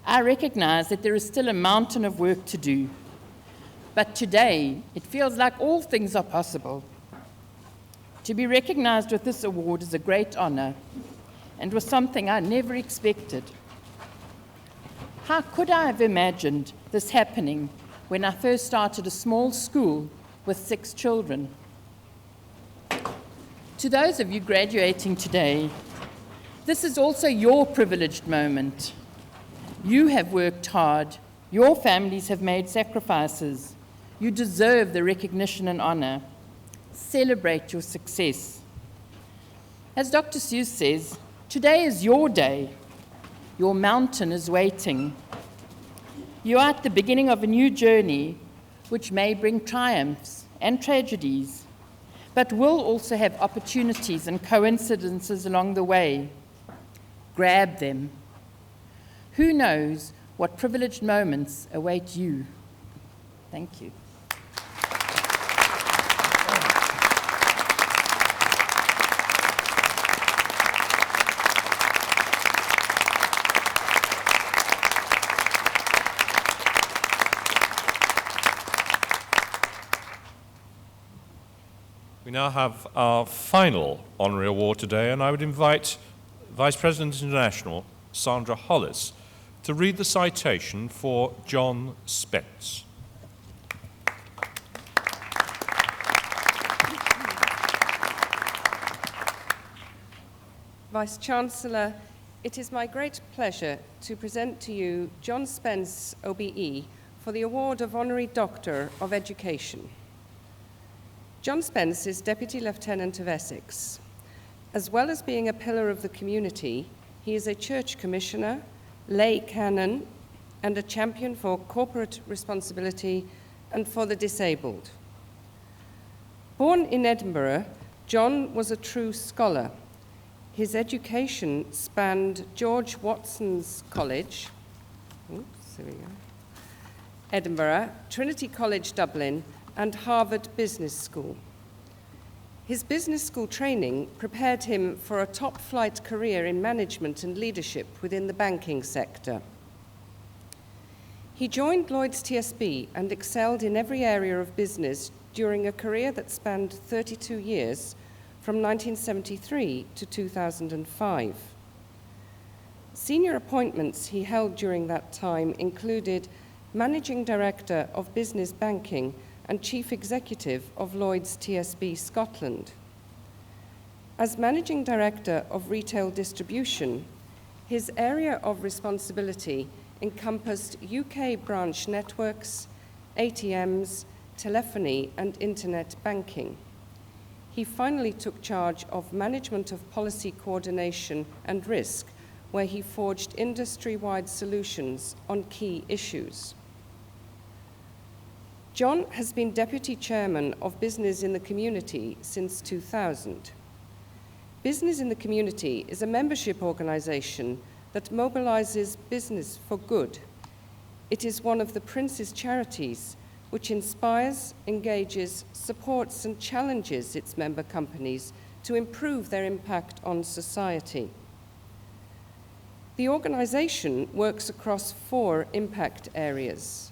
I recognize that there is still a mountain of work to do, but today it feels like all things are possible. To be recognized with this award is a great honor and was something I never expected. How could I have imagined this happening when I first started a small school with 6 children? To those of you graduating today, this is also your privileged moment. You have worked hard. Your families have made sacrifices. You deserve the recognition and honor. Celebrate your success. As Dr. Seuss says, today is your day. Your mountain is waiting. You are at the beginning of a new journey, which may bring triumphs and tragedies, but will also have opportunities and coincidences along the way. Grab them. Who knows what privileged moments await you? Thank you. We now have our final honorary award today, and I would invite Vice President International, Sandra Hollis, to read the citation for John Spence. Vice-Chancellor, it is my great pleasure to present to you John Spence, OBE, for the award of Honorary Doctor of Education. John Spence is Deputy Lieutenant of Essex. As well as being a pillar of the community, he is a church commissioner, lay canon, and a champion for corporate responsibility and for the disabled. Born in Edinburgh, John was a true scholar. His education spanned George Watson's College, Edinburgh, Trinity College Dublin, and Harvard Business School. His business school training prepared him for a top-flight career in management and leadership within the banking sector. He joined Lloyds TSB and excelled in every area of business during a career that spanned 32 years, from 1973 to 2005. Senior appointments he held during that time included Managing Director of Business Banking and Chief Executive of Lloyds TSB Scotland. As Managing Director of Retail Distribution, his area of responsibility encompassed UK branch networks, ATMs, telephony, and internet banking. He finally took charge of management of policy coordination and risk, where he forged industry-wide solutions on key issues. John has been Deputy Chairman of Business in the Community since 2000. Business in the Community is a membership organisation that mobilises business for good. It is one of the Prince's charities which inspires, engages, supports and challenges its member companies to improve their impact on society. The organisation works across 4 impact areas: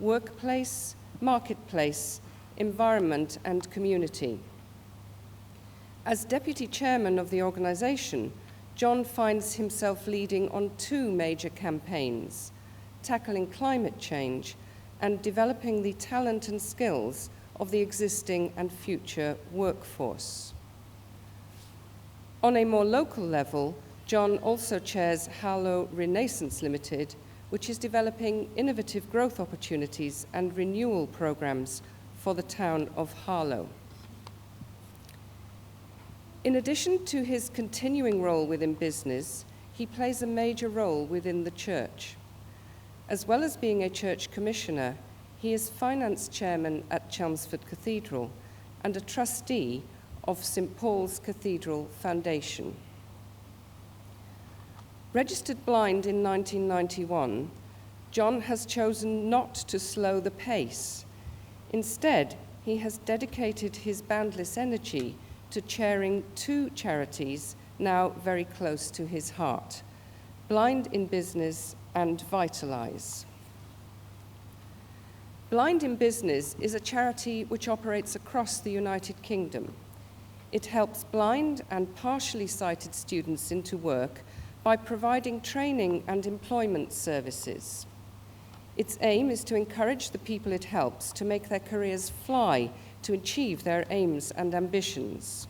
workplace, marketplace, environment and community. As Deputy Chairman of the organisation, John finds himself leading on 2 major campaigns: tackling climate change and developing the talent and skills of the existing and future workforce. On a more local level, John also chairs Harlow Renaissance Limited, which is developing innovative growth opportunities and renewal programs for the town of Harlow. In addition to his continuing role within business, he plays a major role within the church. As well as being a church commissioner, he is finance chairman at Chelmsford Cathedral and a trustee of St. Paul's Cathedral Foundation. Registered blind in 1991, John has chosen not to slow the pace. Instead, he has dedicated his boundless energy to chairing two charities now very close to his heart, Blind in Business and Vitalise. Blind in Business is a charity which operates across the United Kingdom. It helps blind and partially sighted students into work by providing training and employment services. Its aim is to encourage the people it helps to make their careers fly to achieve their aims and ambitions.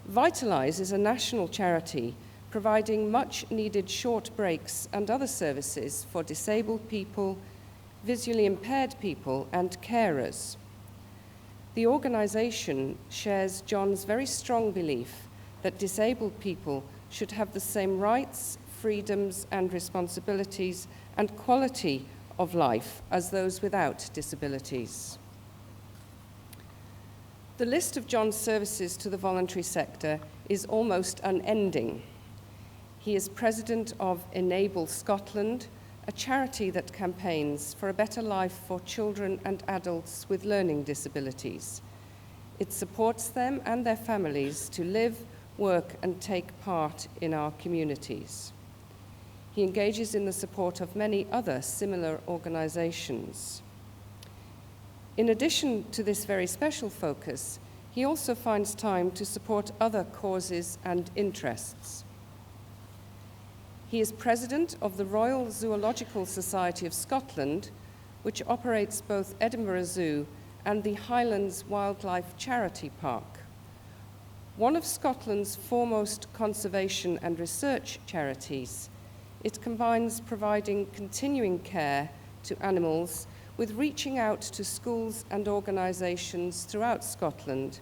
Vitalise is a national charity providing much-needed short breaks and other services for disabled people, visually impaired people, and carers. The organisation shares John's very strong belief that disabled people should have the same rights, freedoms, and responsibilities and quality of life as those without disabilities. The list of John's services to the voluntary sector is almost unending. He is president of Enable Scotland, a charity that campaigns for a better life for children and adults with learning disabilities. It supports them and their families to live, work, and take part in our communities. He engages in the support of many other similar organisations. In addition to this very special focus, he also finds time to support other causes and interests. He is president of the Royal Zoological Society of Scotland, which operates both Edinburgh Zoo and the Highlands Wildlife Charity Park. One of Scotland's foremost conservation and research charities, it combines providing continuing care to animals with reaching out to schools and organisations throughout Scotland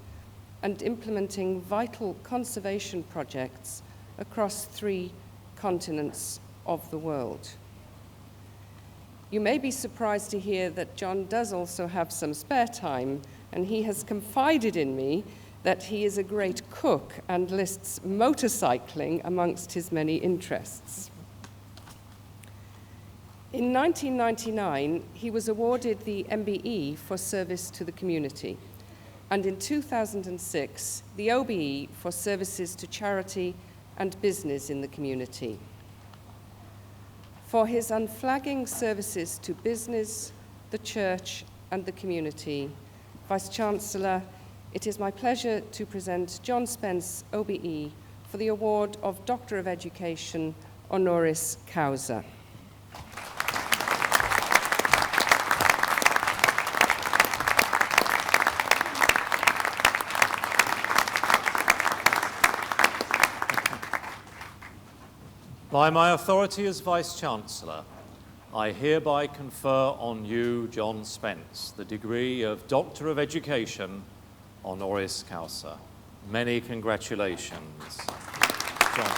and implementing vital conservation projects across 3 continents of the world. You may be surprised to hear that John does also have some spare time, and he has confided in me that he is a great cook and lists motorcycling amongst his many interests. In 1999, he was awarded the MBE for service to the community, and in 2006, the OBE for services to charity and business in the community. For his unflagging services to business, the church, and the community, Vice-Chancellor, it is my pleasure to present John Spence, OBE, for the award of Doctor of Education, honoris causa. By my authority as Vice-Chancellor, I hereby confer on you, John Spence, the degree of Doctor of Education, honoris causa. Many congratulations, John.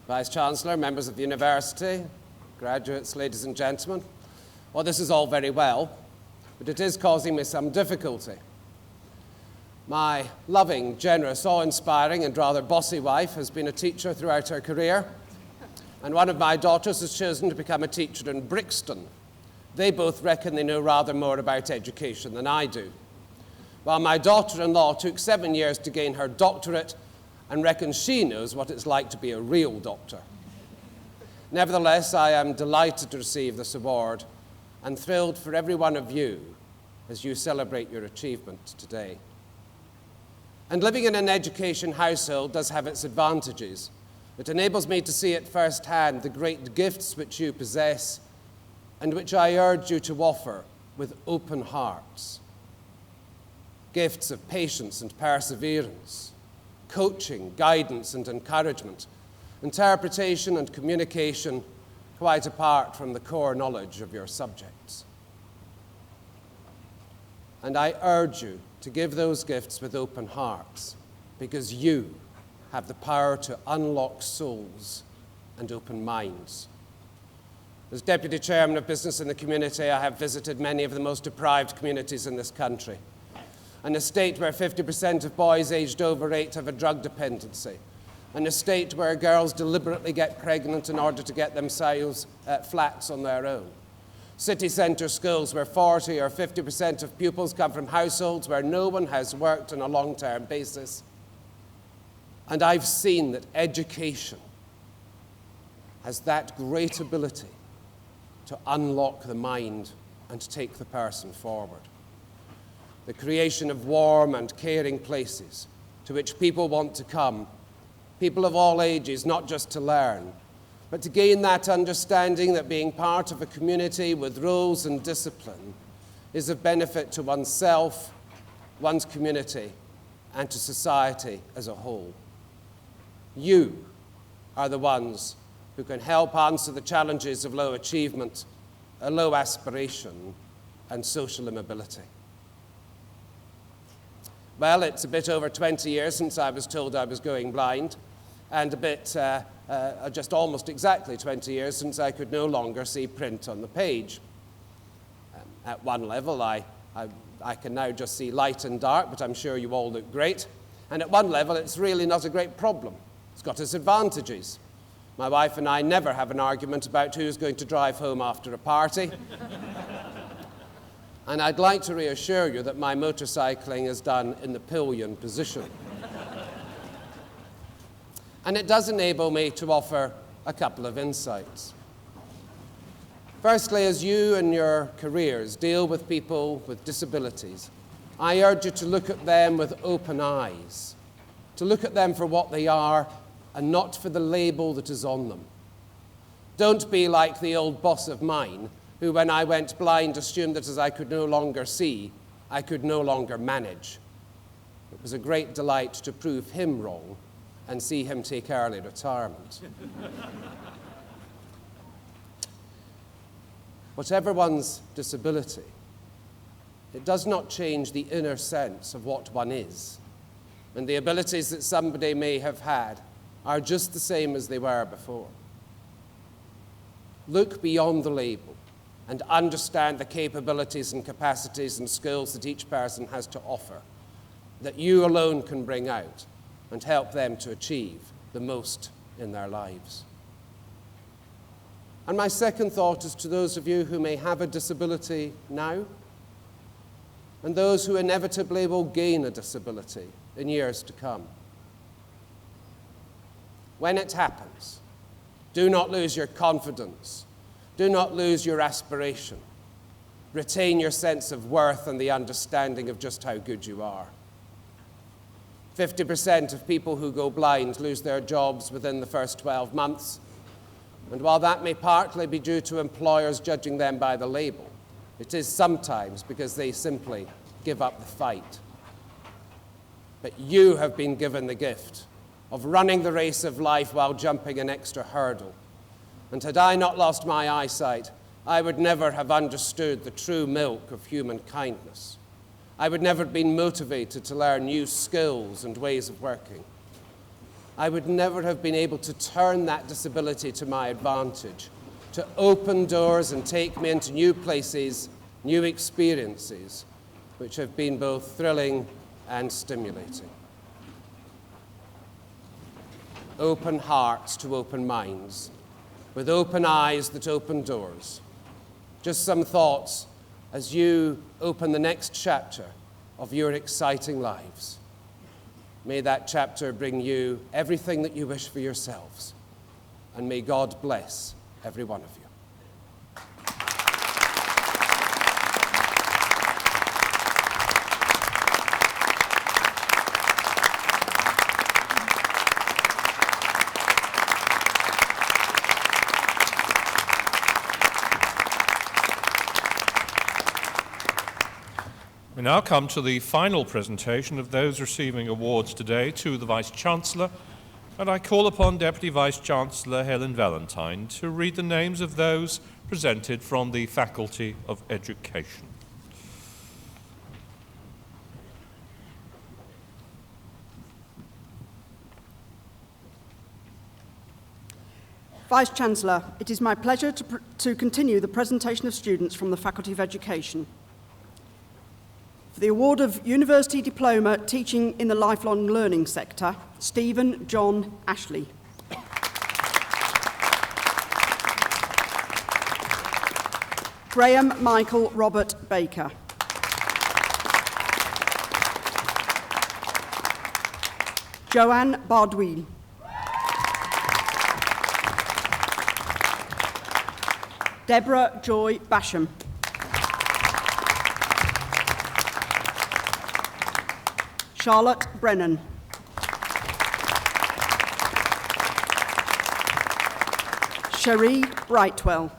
Vice-Chancellor, members of the university, graduates, ladies and gentlemen, well, this is all very well, but it is causing me some difficulty. My loving, generous, awe-inspiring and rather bossy wife has been a teacher throughout her career, and one of my daughters has chosen to become a teacher in Brixton. They both reckon they know rather more about education than I do. While my daughter-in-law took 7 years to gain her doctorate and reckons she knows what it's like to be a real doctor. Nevertheless, I am delighted to receive this award and thrilled for every one of you as you celebrate your achievement today. And living in an education household does have its advantages. It enables me to see at first hand the great gifts which you possess and which I urge you to offer with open hearts. Gifts of patience and perseverance, coaching, guidance and encouragement, interpretation and communication, quite apart from the core knowledge of your subjects. And I urge you to give those gifts with open hearts, because you have the power to unlock souls and open minds. As Deputy Chairman of Business in the Community, I have visited many of the most deprived communities in this country. and a state where 50% of boys aged over 8 have a drug dependency, and a state where girls deliberately get pregnant in order to get themselves flats on their own. City centre schools where 40 or 50% of pupils come from households where no one has worked on a long-term basis. And I've seen that education has that great ability to unlock the mind and to take the person forward. The creation of warm and caring places to which people want to come, people of all ages, not just to learn, but to gain that understanding that being part of a community with rules and discipline is of benefit to oneself, one's community, and to society as a whole. You are the ones who can help answer the challenges of low achievement, low aspiration, and social immobility. Well, it's a bit over 20 years since I was told I was going blind, and just almost exactly 20 years since I could no longer see print on the page. At one level, I can now just see light and dark, but I'm sure you all look great. And at one level, it's really not a great problem. It's got its advantages. My wife and I never have an argument about who's going to drive home after a party. And I'd like to reassure you that my motorcycling is done in the pillion position. And it does enable me to offer a couple of insights. Firstly, as you and your careers deal with people with disabilities, I urge you to look at them with open eyes, to look at them for what they are and not for the label that is on them. Don't be like the old boss of mine, who, when I went blind, assumed that as I could no longer see, I could no longer manage. It was a great delight to prove him wrong and see him take early retirement. Whatever one's disability, it does not change the inner sense of what one is, and the abilities that somebody may have had are just the same as they were before. Look beyond the label and understand the capabilities and capacities and skills that each person has to offer, that you alone can bring out and help them to achieve the most in their lives. And my second thought is to those of you who may have a disability now, and those who inevitably will gain a disability in years to come. When it happens, do not lose your confidence. Do not lose your aspiration. Retain your sense of worth and the understanding of just how good you are. 50% of people who go blind lose their jobs within the first 12 months. And while that may partly be due to employers judging them by the label, it is sometimes because they simply give up the fight. But you have been given the gift of running the race of life while jumping an extra hurdle. And had I not lost my eyesight, I would never have understood the true milk of human kindness. I would never have been motivated to learn new skills and ways of working. I would never have been able to turn that disability to my advantage, to open doors and take me into new places, new experiences, which have been both thrilling and stimulating. Open hearts to open minds, with open eyes that open doors. Just some thoughts as you open the next chapter of your exciting lives. May that chapter bring you everything that you wish for yourselves, and may God bless every one of you. We now come to the final presentation of those receiving awards today to the Vice-Chancellor, and I call upon Deputy Vice-Chancellor Helen Valentine to read the names of those presented from the Faculty of Education. Vice-Chancellor, it is my pleasure to continue the presentation of students from the Faculty of Education. For the award of University Diploma Teaching in the Lifelong Learning Sector, Stephen John Ashley. Graham Michael Robert Baker. Joanne Bardwell. Deborah Joy Basham. Charlotte Brennan. Cherie Brightwell.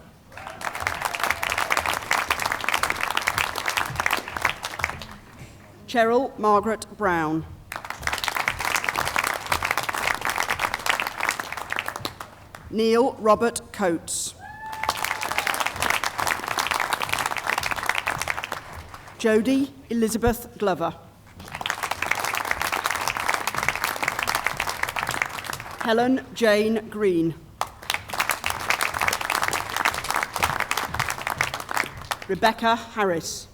Cheryl Margaret Brown. Neil Robert Coates. Jodie Elizabeth Glover. Helen Jane Green. Rebecca Harris.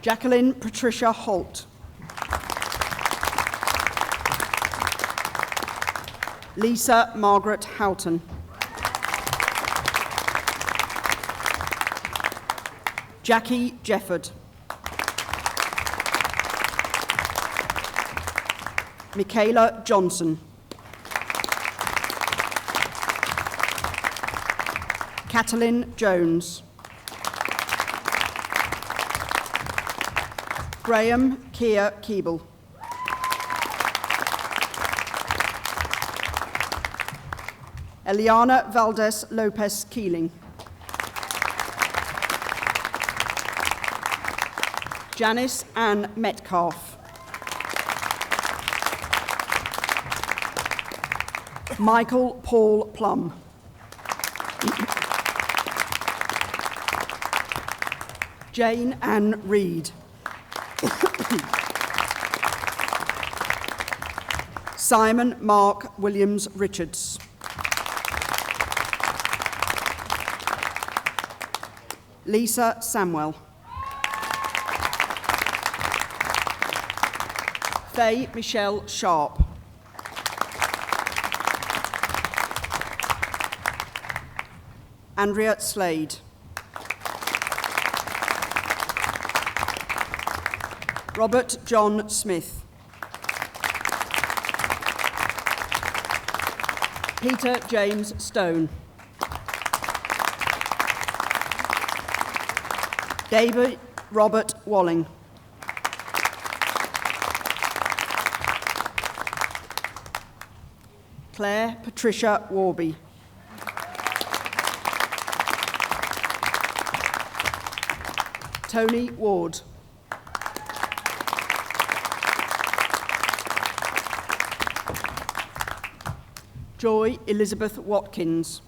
Jacqueline Patricia Holt. Lisa Margaret Houghton. Jackie Jefford. Michaela Johnson. Catalin Jones. Graham Keir Keeble. Eliana Valdez Lopez Keeling. Janice Ann Metcalf. Michael Paul Plum. Jane Ann Reed. Simon Mark Williams Richards. Lisa Samwell. Faye Michelle Sharp. Andrea Slade. Robert John Smith. Peter James Stone. David Robert Walling. Claire Patricia Warby. Tony Ward. Joy Elizabeth Watkins.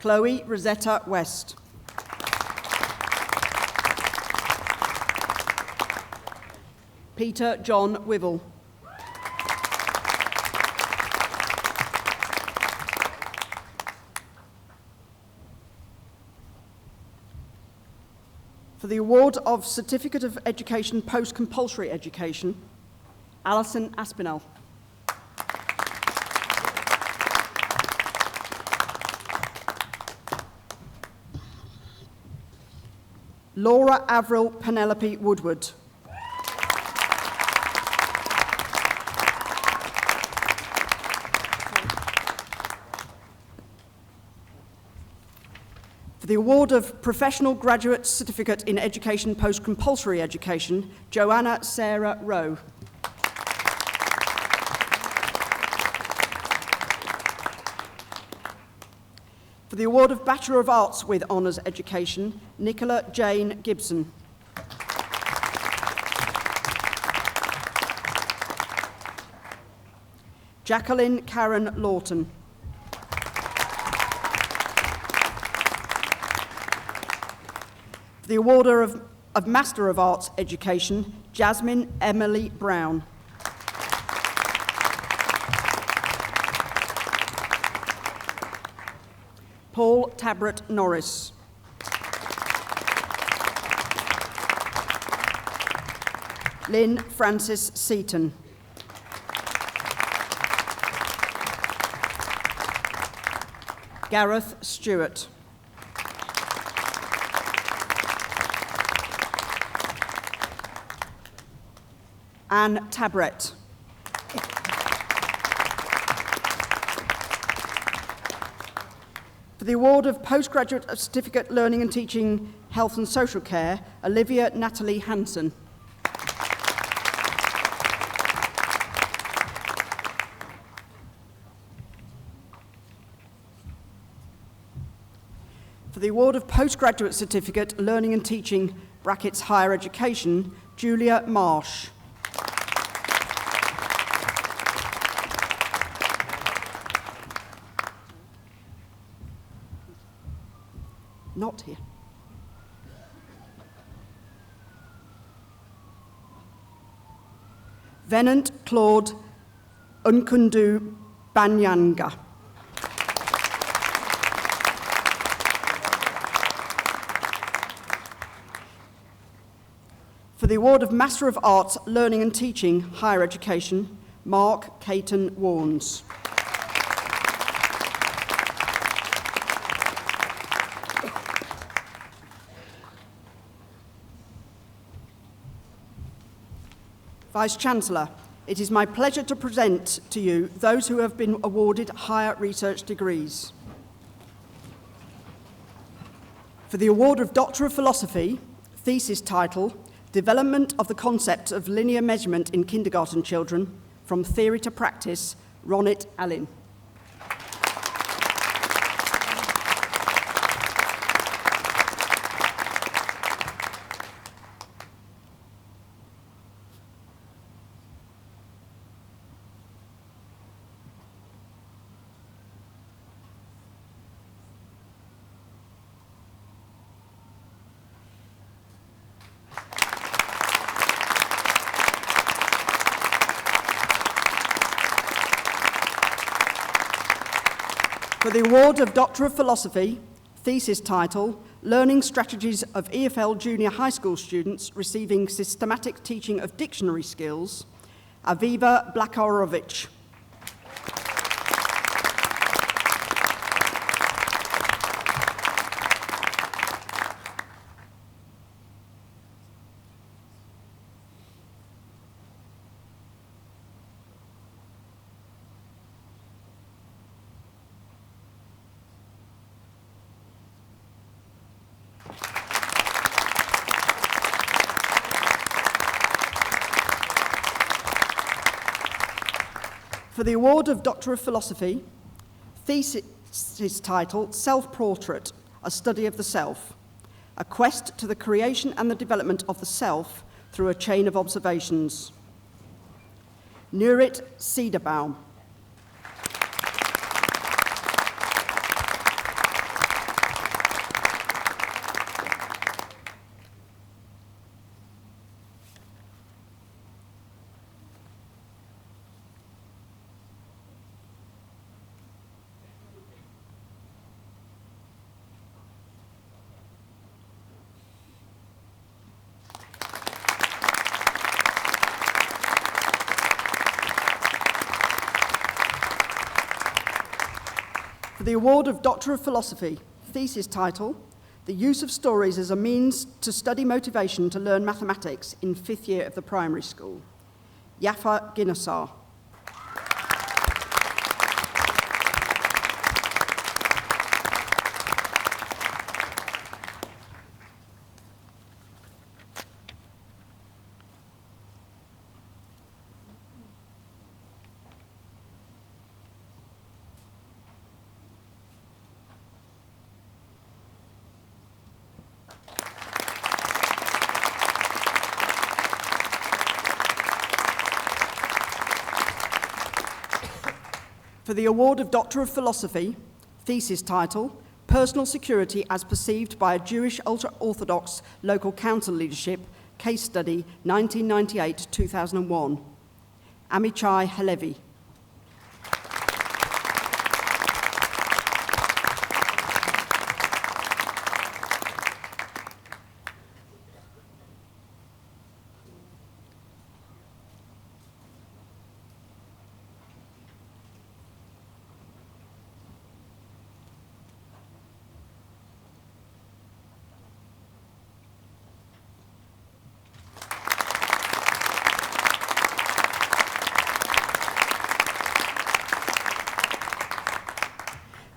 Chloe Rosetta West. Peter John Wivel. For the award of Certificate of Education Post-Compulsory Education, Alison Aspinall. Laura Avril Penelope Woodward. For the award of Professional Graduate Certificate in Education Post-Compulsory Education, Joanna Sarah Rowe. For the award of Bachelor of Arts with Honours Education, Nicola Jane Gibson. Jacqueline Karen Lawton. For the award of Master of Arts Education, Jasmine Emily Brown. Paul Tabrett Norris. Lynn Francis Seaton. Gareth Stewart. Anne Tabrett. For the award of Postgraduate Certificate Learning and Teaching Health and Social Care, Olivia Natalie Hansen. For the award of Postgraduate Certificate Learning and Teaching (brackets Higher Education), Julia Marsh. Not here. Venant Claude Unkundu Banyanga. For the award of Master of Arts, Learning and Teaching, Higher Education, Mark Caton Warnes. Vice-Chancellor, it is my pleasure to present to you those who have been awarded higher research degrees. For the award of Doctor of Philosophy, thesis title, Development of the Concept of Linear Measurement in Kindergarten Children, From Theory to Practice, Ronit Allin. For the award of Doctor of Philosophy, thesis title, Learning Strategies of EFL Junior High School Students Receiving Systematic Teaching of Dictionary Skills, Aviva Blakarovic. For the award of Doctor of Philosophy, thesis title, Self-Portrait, A Study of the Self, A Quest to the Creation and the Development of the Self Through a Chain of Observations, Nurit Cederbaum. For the award of Doctor of Philosophy, thesis title, The Use of Stories as a Means to Study Motivation to Learn Mathematics in 5th Year of the Primary School, Yafa Guinnessar. For the award of Doctor of Philosophy, thesis title, Personal Security as Perceived by a Jewish Ultra-Orthodox Local Council Leadership, Case Study 1998-2001, Amichai Halevi.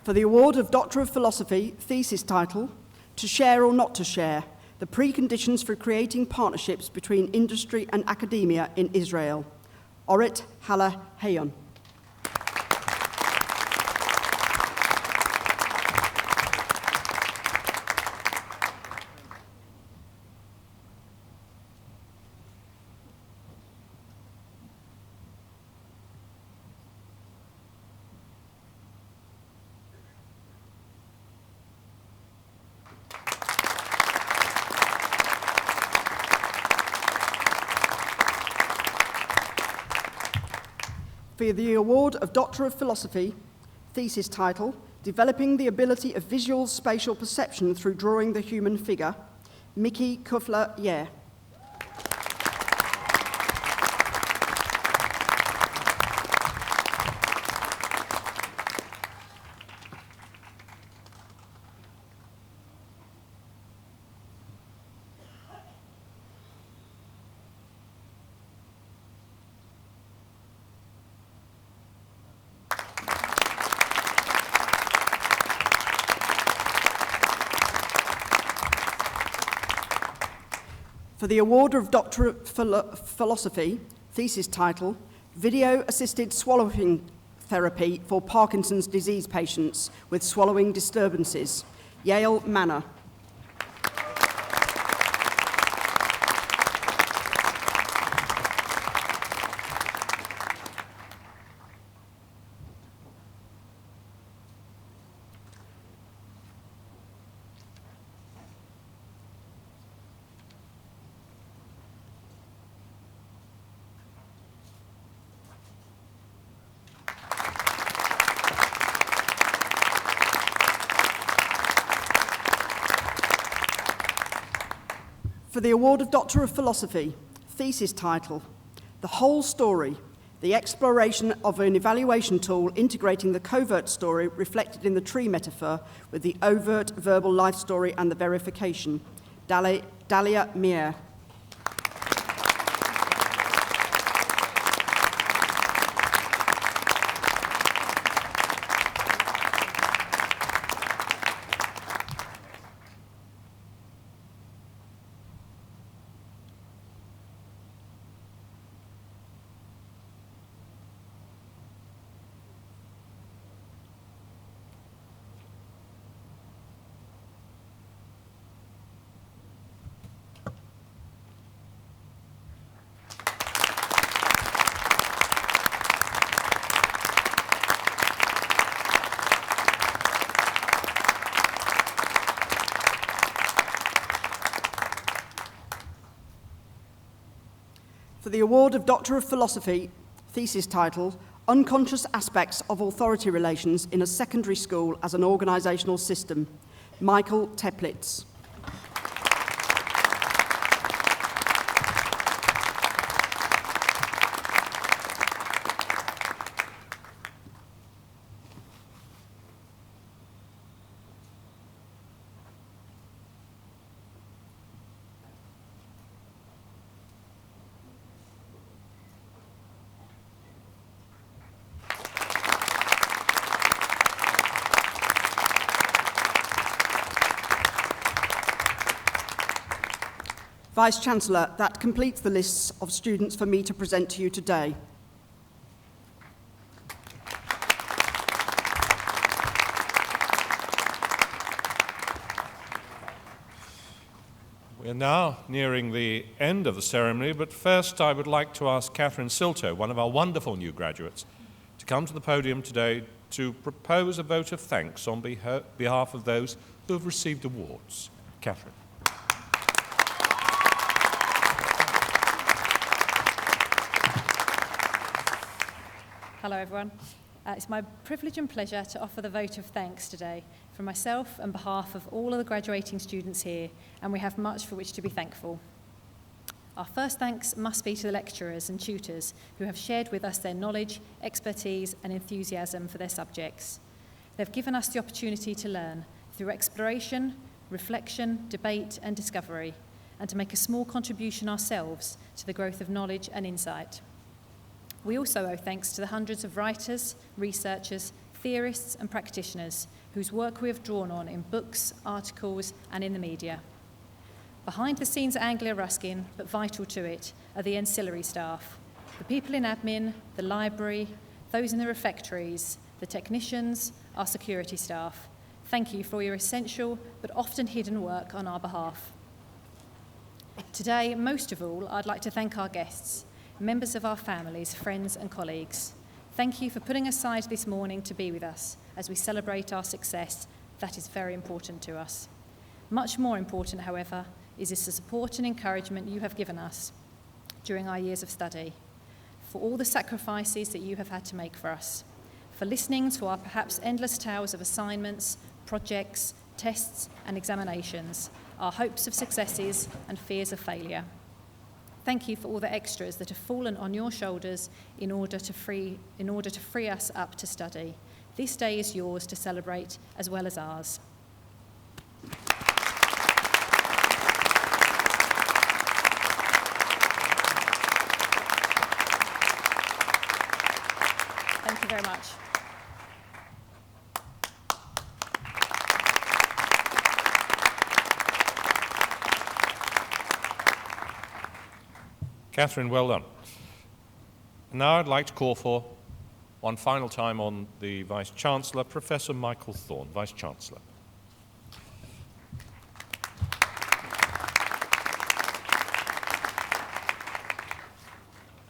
For the award of Doctor of Philosophy, thesis title, To Share or Not to Share, the preconditions for creating partnerships between industry and academia in Israel. Orit Hala Hayon. For the award of Doctor of Philosophy, thesis title, Developing the Ability of Visual Spatial Perception Through Drawing the Human Figure, Mickey Kufler-Yer. For the award of Doctor of Philosophy, thesis title, Video-Assisted Swallowing Therapy for Parkinson's Disease Patients with Swallowing Disturbances, Yale Manor. For the award of Doctor of Philosophy, thesis title, The Whole Story, the exploration of an evaluation tool integrating the covert story reflected in the tree metaphor with the overt verbal life story and the verification, Dalia Mier. For the award of Doctor of Philosophy, thesis title, Unconscious Aspects of Authority Relations in a Secondary School as an Organisational System, Michael Teplitz. Vice-Chancellor, that completes the lists of students for me to present to you today. We're now nearing the end of the ceremony, but first I would like to ask Catherine Silto, one of our wonderful new graduates, to come to the podium today to propose a vote of thanks on behalf of those who have received awards. Catherine. Hello everyone. It's my privilege and pleasure to offer the vote of thanks today from myself and behalf of all of the graduating students here, and we have much for which to be thankful. Our first thanks must be to the lecturers and tutors who have shared with us their knowledge, expertise and enthusiasm for their subjects. They've given us the opportunity to learn through exploration, reflection, debate and discovery, and to make a small contribution ourselves to the growth of knowledge and insight. We also owe thanks to the hundreds of writers, researchers, theorists and practitioners whose work we have drawn on in books, articles, and in the media. Behind the scenes at Anglia Ruskin, but vital to it, are the ancillary staff, the people in admin, the library, those in the refectories, the technicians, our security staff. Thank you for your essential but often hidden work on our behalf. Today, most of all, I'd like to thank our guests, members of our families, friends and colleagues. Thank you for putting aside this morning to be with us as we celebrate our success. That is very important to us. Much more important, however, is the support and encouragement you have given us during our years of study, for all the sacrifices that you have had to make for us, for listening to our perhaps endless tales of assignments, projects, tests and examinations, our hopes of successes and fears of failure. Thank you for all the extras that have fallen on your shoulders in order to free us up to study. This day is yours to celebrate as well as ours. Thank you very much. Catherine, well done. Now I'd like to call for, one final time on the Vice-Chancellor, Professor Michael Thorne, Vice-Chancellor.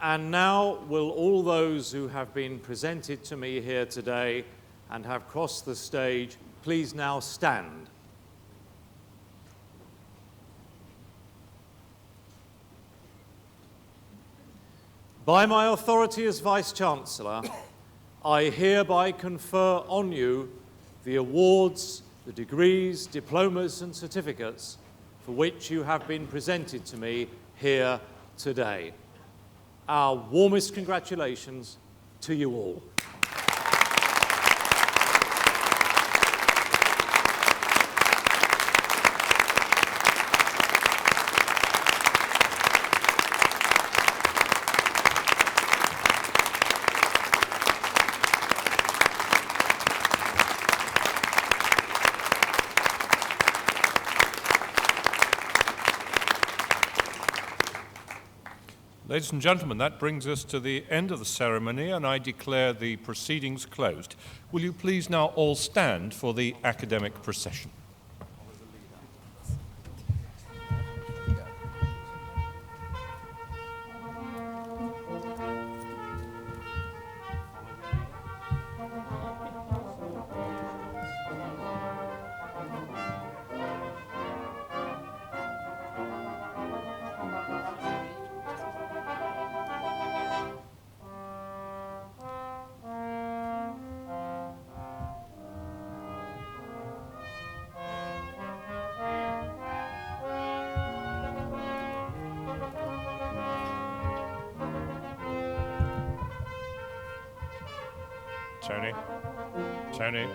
And now will all those who have been presented to me here today and have crossed the stage please now stand. By my authority as Vice-Chancellor, I hereby confer on you the awards, the degrees, diplomas and certificates for which you have been presented to me here today. Our warmest congratulations to you all. Ladies and gentlemen, that brings us to the end of the ceremony, and I declare the proceedings closed. Will you please now all stand for the academic procession? Tony?